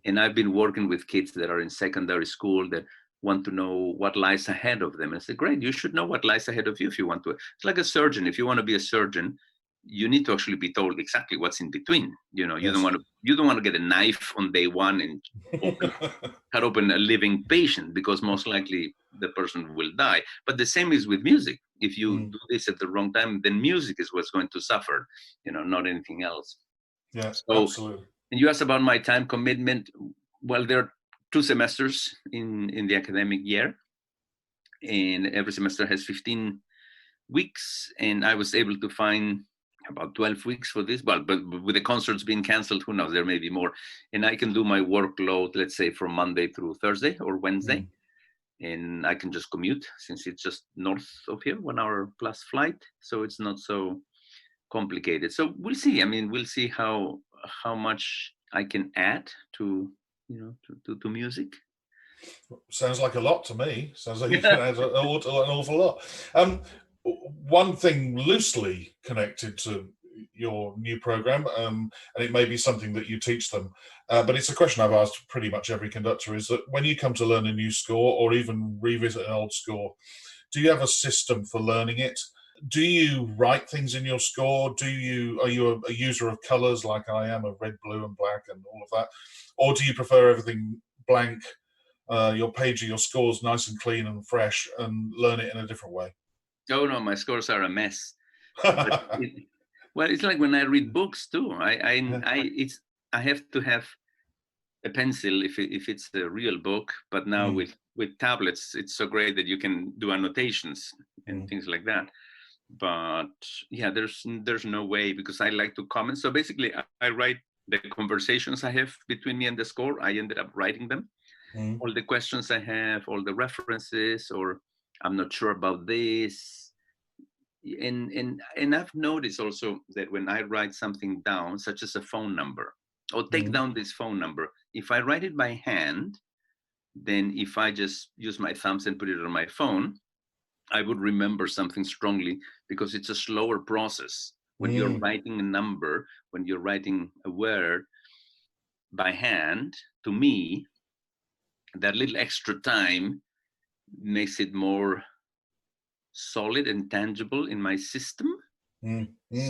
And I've been working with kids that are in secondary school that want to know what lies ahead of them. And I said, great, you should know what lies ahead of you if you want to. It's like a surgeon. If you want to be a surgeon, you need to actually be told exactly what's in between. You don't want to get a knife on day one and cut open a living patient, because most likely the person will die. But the same is with music. If you do this at the wrong time, then music is what's going to suffer, not anything else. Yes, absolutely. And you asked about my time commitment. Well, there are 2 semesters in the academic year, and every semester has 15 weeks, and I was able to find about 12 weeks for this, but with the concerts being canceled, who knows, there may be more. And I can do my workload, let's say, from Monday through Thursday or Wednesday, and I can just commute, since it's just north of here, 1 hour plus flight, so it's not so complicated. So we'll see. I mean, we'll see how much I can add to music. Sounds like a lot to me. Sounds like you can add an awful lot. One thing loosely connected to your new program, and it may be something that you teach them, but it's a question I've asked pretty much every conductor, is that when you come to learn a new score or even revisit an old score, do you have a system for learning it? Do you write things in your score? Are you a user of colors like I am, of red, blue, and black, and all of that? Or do you prefer everything blank, your page of your scores nice and clean and fresh, and learn it in a different way? Oh no, my scores are a mess. It's like when I read books too. I have to have a pencil if it's a real book. But now with tablets, it's so great that you can do annotations and things like that. But yeah, there's no way, because I like to comment. So basically, I write the conversations I have between me and the score. I ended up writing them. All the questions I have, all the references, or I'm not sure about this. And I've noticed also that when I write something down, such as a phone number, or take down this phone number, if I write it by hand, then if I just use my thumbs and put it on my phone, I would remember something strongly, because it's a slower process. When you're writing a number, when you're writing a word by hand, to me, that little extra time makes it more solid and tangible in my system.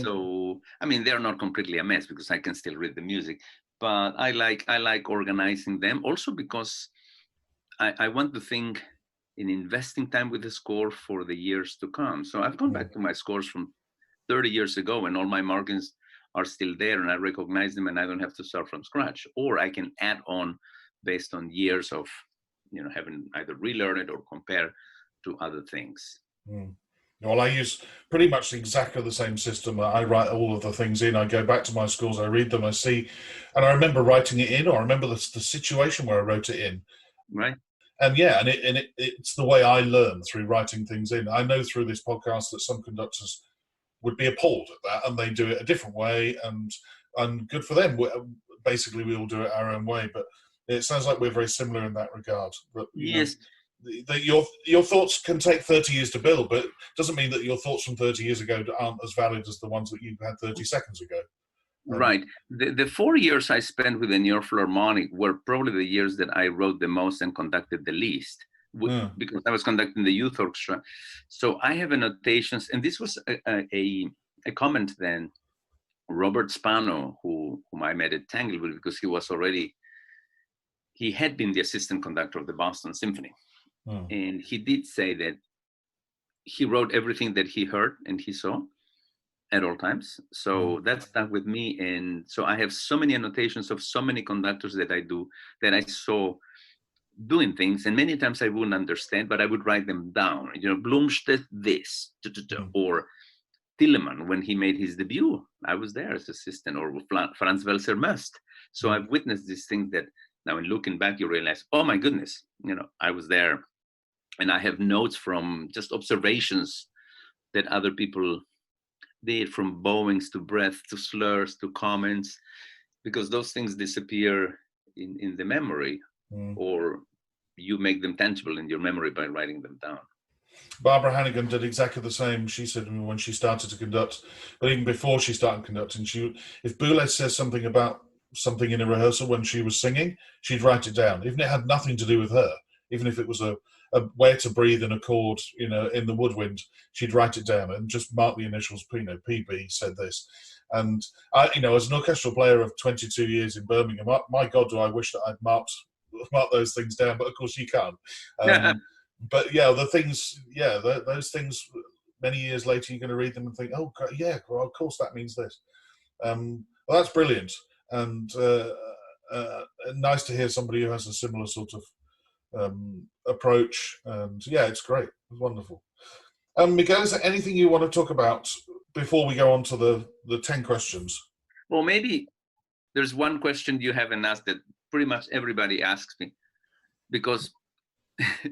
So, I mean, they're not completely a mess, because I can still read the music, but I like organizing them also, because I want to think investing time with the score for the years to come. So I've gone back to my scores from 30 years ago, and all my markings are still there, and I recognize them, and I don't have to start from scratch. Or I can add on based on years of, having either relearn it or compare to other things. Well, I use pretty much exactly the same system. I write all of the things in. I go back to my scores, I read them, I see, and I remember writing it in, or I remember the situation where I wrote it in. Right. And it's the way I learn, through writing things in. I know through this podcast that some conductors would be appalled at that, and they do it a different way, and good for them. Basically, we all do it our own way, but it sounds like we're very similar in that regard. But yes. Your thoughts can take 30 years to build, but it doesn't mean that your thoughts from 30 years ago aren't as valid as the ones that you had 30 seconds ago. Right. The 4 years I spent with the L.A.Philharmonic were probably the years that I wrote the most and conducted the least, because I was conducting the youth orchestra. So I have annotations, and this was a comment then. Robert Spano, whom I met at Tanglewood, because he had been the assistant conductor of the Boston Symphony. And he did say that he wrote everything that he heard and he saw at all times. So that stuck with me. And so I have so many annotations of so many conductors that I saw doing things. And many times I wouldn't understand, but I would write them down. Blomstedt this, or Tillemann, when he made his debut, I was there as assistant, or Franz Welser Möst. So I've witnessed these things that now, in looking back, you realize, oh my goodness, I was there. And I have notes from just observations that other people did, from bowings to breath to slurs to comments, because those things disappear in the memory, or you make them tangible in your memory by writing them down. Barbara Hannigan did exactly the same. She said when she started to conduct, but even before she started conducting, if Boulez says something about something in a rehearsal when she was singing, she'd write it down, even if it had nothing to do with her. Even if it was a where to breathe in a chord, in the woodwind, she'd write it down and just mark the initials. PB said this. And I, as an orchestral player of 22 years in Birmingham, my God, do I wish that I'd marked those things down. But of course you can't. But the things, those things. Many years later, you're going to read them and think, oh, yeah, well, of course that means this. Well, that's brilliant, and nice to hear somebody who has a similar sort of approach. And it's great. It's wonderful. Miguel, is there anything you want to talk about before we go on to the 10 questions? Well, maybe there's one question you haven't asked that pretty much everybody asks me, because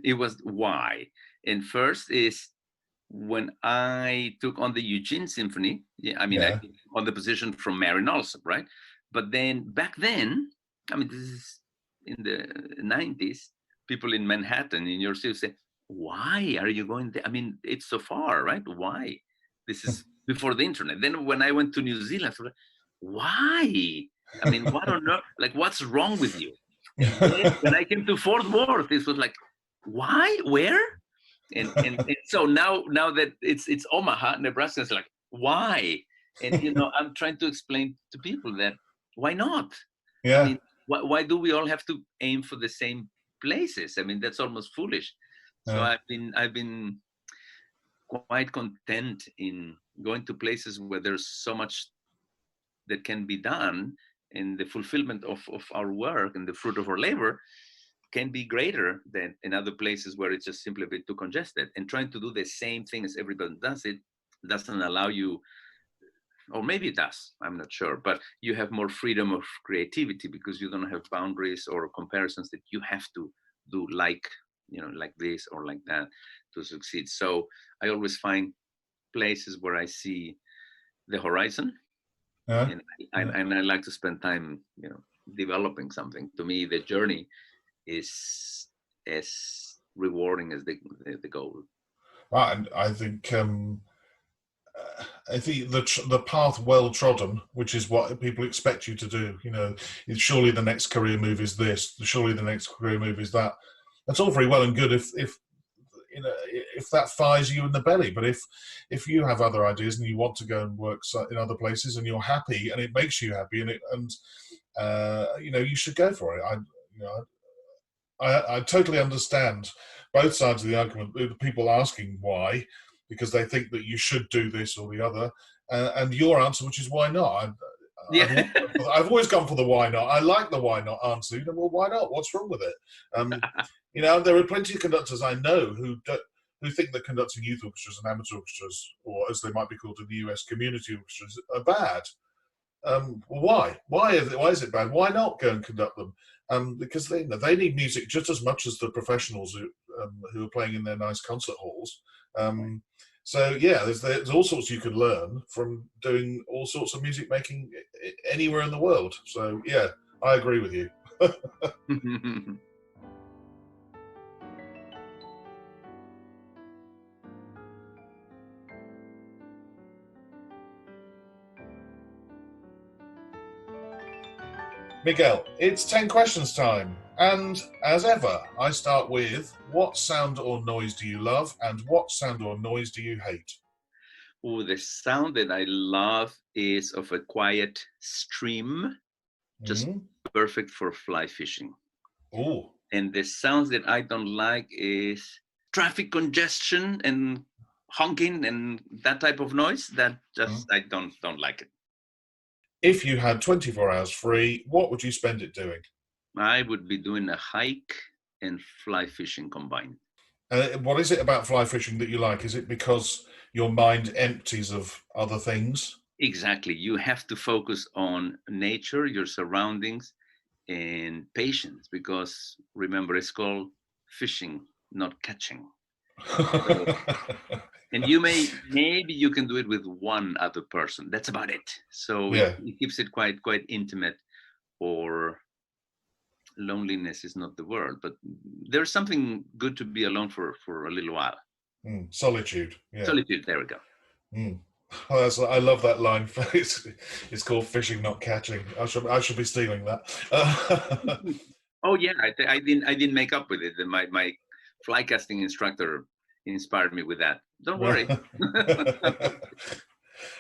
it was why. And first is, when I took on the Eugene Symphony, I took on the position from Marin Olsen, right? But then back then, this is in the 90s, people in Manhattan, in your city, say, why are you going there? It's so far, right? Why? This is before the internet. Then when I went to New Zealand, I thought, why? What on earth? Like, what's wrong with you? And then when I came to Fort Worth, it was like, why? Where? And so now that it's Omaha, Nebraska, it's like, why? And I'm trying to explain to people that why not? Yeah. Why do we all have to aim for the same places? That's almost foolish. So I've been quite content in going to places where there's so much that can be done, and the fulfillment of our work and the fruit of our labor can be greater than in other places where it's just simply a bit too congested. And trying to do the same thing as everybody does, it doesn't allow you, or maybe it does, I'm not sure, but you have more freedom of creativity because you don't have boundaries or comparisons that you have to do like this or like that to succeed. So I always find places where I see the horizon, and I like to spend time, developing something. To me, the journey is as rewarding as the goal. And I think the path well trodden, which is what people expect you to do, surely the next career move is this, surely the next career move is that. That's all very well and good if that fires you in the belly. But if you have other ideas and you want to go and work in other places and you're happy and it makes you happy and you should go for it. I totally understand both sides of the argument. The people asking why, because they think that you should do this or the other, and your answer, which is why not. Yeah. I've always gone for the why not. I like the why not answer. Well, why not? What's wrong with it? There are plenty of conductors I know who think that conducting youth orchestras and amateur orchestras, or as they might be called in the US, community orchestras, are bad. Well, why? Why is it bad? Why not go and conduct them? Because they need music just as much as the professionals who are playing in their nice concert halls. So yeah, there's all sorts you could learn from doing all sorts of music making anywhere in the world. So yeah, I agree with you. Miguel, it's 10 questions time. And as ever, I start with, what sound or noise do you love and what sound or noise do you hate? Oh, the sound that I love is of a quiet stream, just perfect for fly fishing. Oh. And the sounds that I don't like is traffic congestion and honking and that type of noise. That just I don't like it. If you had 24 hours free, what would you spend it doing? I would be doing a hike and fly fishing combined. What is it about fly fishing that you like? Is it because your mind empties of other things? Exactly. You have to focus on nature, your surroundings, and patience, because remember, it's called fishing, not catching. So, and maybe you can do it with one other person. That's about it. So it keeps it quite intimate, or loneliness is not the word, but there's something good to be alone for a little while. Solitude. Yeah. Solitude. There we go. Oh, I love that line. It's called fishing, not catching. I should be stealing that. Oh yeah, I didn't make up with it. My fly casting instructor inspired me with that. Don't worry.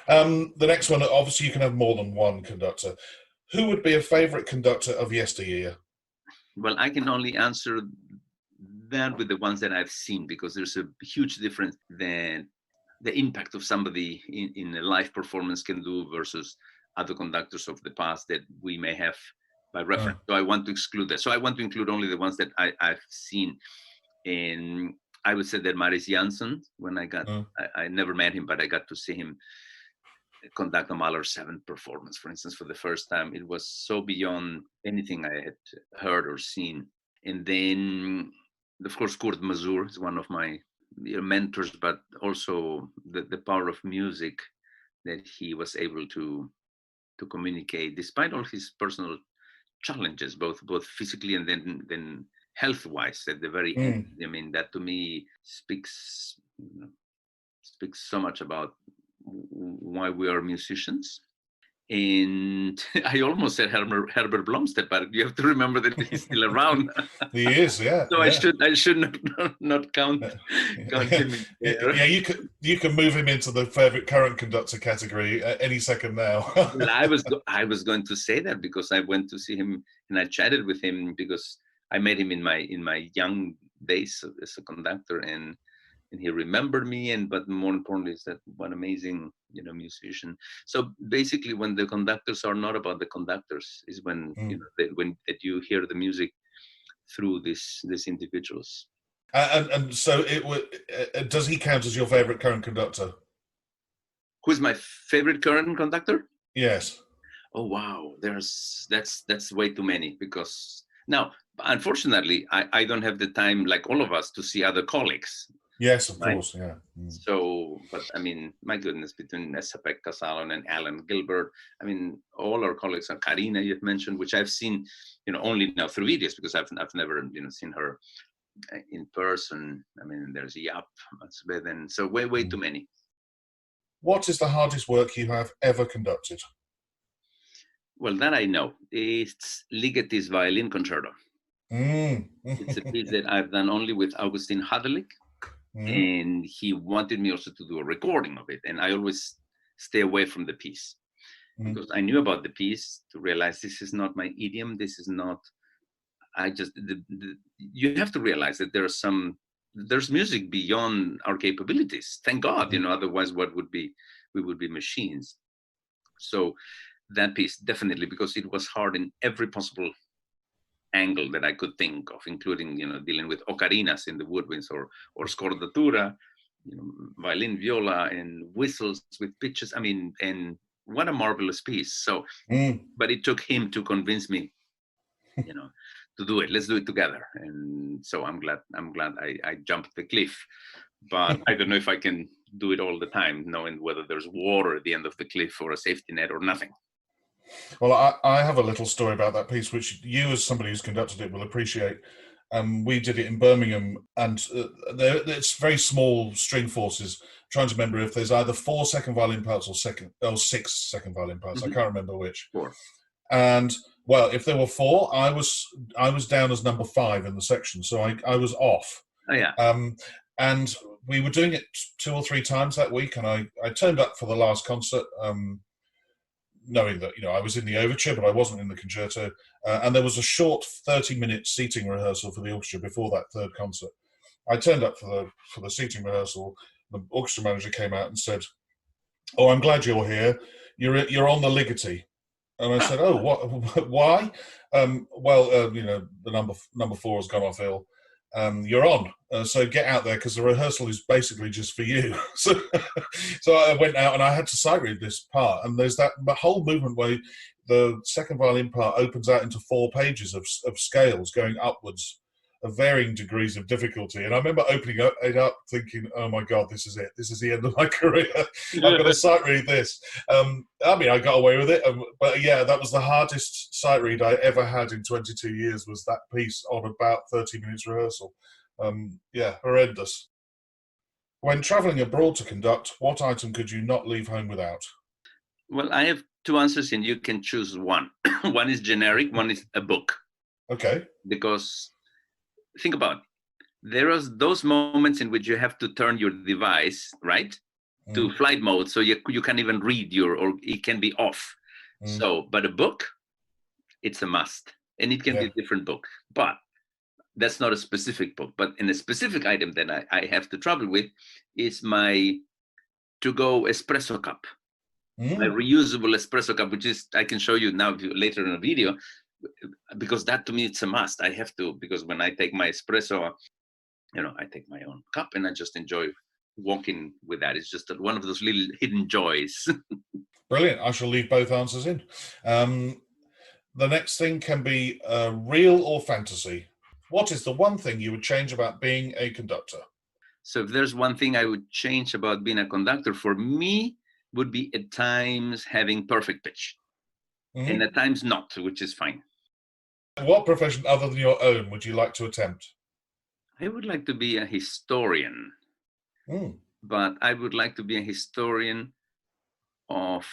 The next one, obviously, you can have more than one conductor. Who would be a favorite conductor of yesteryear? Well, I can only answer that with the ones that I've seen, because there's a huge difference than the impact of somebody in a live performance can do versus other conductors of the past that we may have by reference. So I want to exclude that. So I want to include only the ones that I've seen. And I would say that Maris Janssen, when I never met him, but I got to see him conduct a Mahler 7 performance, for instance, for the first time. It was so beyond anything I had heard or seen. And then, of course, Kurt Masur is one of my mentors, but also the power of music that he was able to communicate despite all his personal challenges, both physically and then health-wise at the very end. I mean, that to me speaks so much about why we are musicians. And I almost said Herbert Blomstedt, but you have to remember that he's still around. He is, yeah. So yeah. I should not count him. Yeah, you can move him into the favorite current conductor category any second now. Well, I was going to say that, because I went to see him and I chatted with him, because I met him in my young days as a conductor, and he remembered me. But more importantly is that what amazing musician. So basically, when the conductors are not about the conductors, is when when you hear the music through these individuals. And so does he count as your favorite current conductor? Who's my favorite current conductor? Yes. Oh wow, that's way too many, because now, unfortunately, I don't have the time, like all of us, to see other colleagues. Yes, of course, yeah. So, but I mean, my goodness, between Nessa-Pekka Salonen and Alan Gilbert, I mean, all our colleagues, and Karina you've mentioned, which I've seen, only now through videos, because I've never, seen her in person. I mean, there's Jaap, and so way too many. What is the hardest work you have ever conducted? Well, that I know. It's Ligeti's Violin Concerto. It's a piece that I've done only with Augustin Hadelich. And he wanted me also to do a recording of it, and I always stay away from the piece because I knew about the piece to realize this is not my idiom. This is not. You have to realize that there are some there's music beyond our capabilities. Thank God, otherwise we would be machines. So that piece, definitely, because it was hard in every possible angle that I could think of, including, dealing with ocarinas in the woodwinds or scordatura, violin, viola, and whistles with pitches. I mean, and what a marvelous piece. So, but it took him to convince me, to do it. Let's do it together. And so I'm glad I jumped the cliff, but I don't know if I can do it all the time, knowing whether there's water at the end of the cliff or a safety net or nothing. Well, I have a little story about that piece, which you, as somebody who's conducted it, will appreciate. We did it in Birmingham, and it's very small string forces. I'm trying to remember if there's either 4 second violin parts or 6 second violin parts. I can't remember which. 4. And well, if there were 4, I was down as number 5 in the section, so I was off. Oh yeah. And we were doing it 2 or 3 times that week, and I turned up for the last concert, knowing that I was in the overture, but I wasn't in the concerto. And there was a short 30-minute seating rehearsal for the orchestra before that third concert. I turned up for the seating rehearsal. The orchestra manager came out and said, "Oh, I'm glad you're here. You're on the ligeti." And I said, "Oh, what? Why?" The number 4 has gone off ill. You're on, so get out there, because the rehearsal is basically just for you. So I went out and I had to sight read this part, and there's that whole movement where the second violin part opens out into 4 pages of scales going upwards of varying degrees of difficulty. And I remember opening it up thinking, oh my God, this is it. This is the end of my career. I've got to sight read this. I got away with it. But yeah, that was the hardest sight read I ever had in 22 years, was that piece on about 30 minutes rehearsal. Horrendous. When traveling abroad to conduct, what item could you not leave home without? Well, I have 2 answers, and you can choose one. One is generic, one is a book. Okay. Because think about it. There are those moments in which you have to turn your device, right, to flight mode, so you can't even read or it can be off. So, but a book, it's a must. And it can be a different book. But that's not a specific book. But in a specific item that I have to travel with is my to-go espresso cup. My reusable espresso cup, which is, I can show you now later in a video, because that to me, it's a must. I have to, because when I take my espresso, I take my own cup and I just enjoy walking with that. It's just one of those little hidden joys. Brilliant. I shall leave both answers in. The next thing can be real or fantasy. What is the one thing you would change about being a conductor? So if there's one thing I would change about being a conductor, for me, would be at times having perfect pitch. And at times not, which is fine. What profession other than your own would you like to attempt? I would like to be a historian, but I would like to be a historian of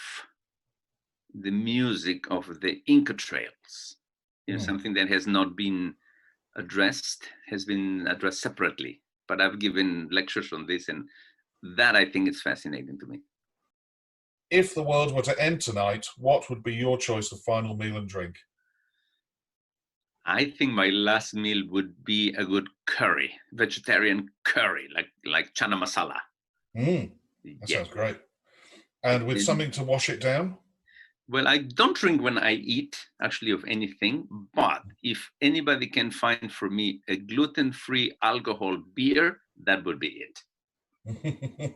the music of the Inca trails. Something that has not been addressed, has been addressed separately. But I've given lectures on this, and that I think is fascinating to me. If the world were to end tonight, what would be your choice of final meal and drink? I think my last meal would be a good curry, vegetarian curry, like chana masala. That sounds great. And with something to wash it down? Well, I don't drink when I eat, actually, of anything. But if anybody can find for me a gluten-free alcohol beer, that would be it.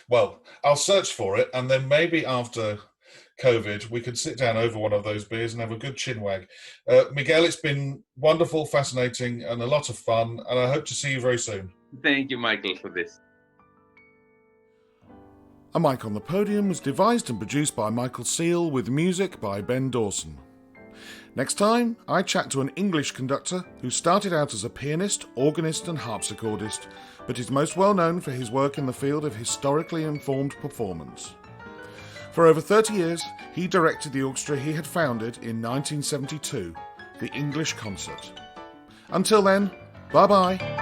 Well, I'll search for it, and then maybe after COVID, we could sit down over one of those beers and have a good chinwag. Miguel, it's been wonderful, fascinating, and a lot of fun, and I hope to see you very soon. Thank you, Michael, for this. A Mic on the Podium was devised and produced by Michael Seal, with music by Ben Dawson. Next time, I chat to an English conductor who started out as a pianist, organist and harpsichordist, but is most well known for his work in the field of historically informed performance. For over 30 years, he directed the orchestra he had founded in 1972, the English Concert. Until then, bye-bye.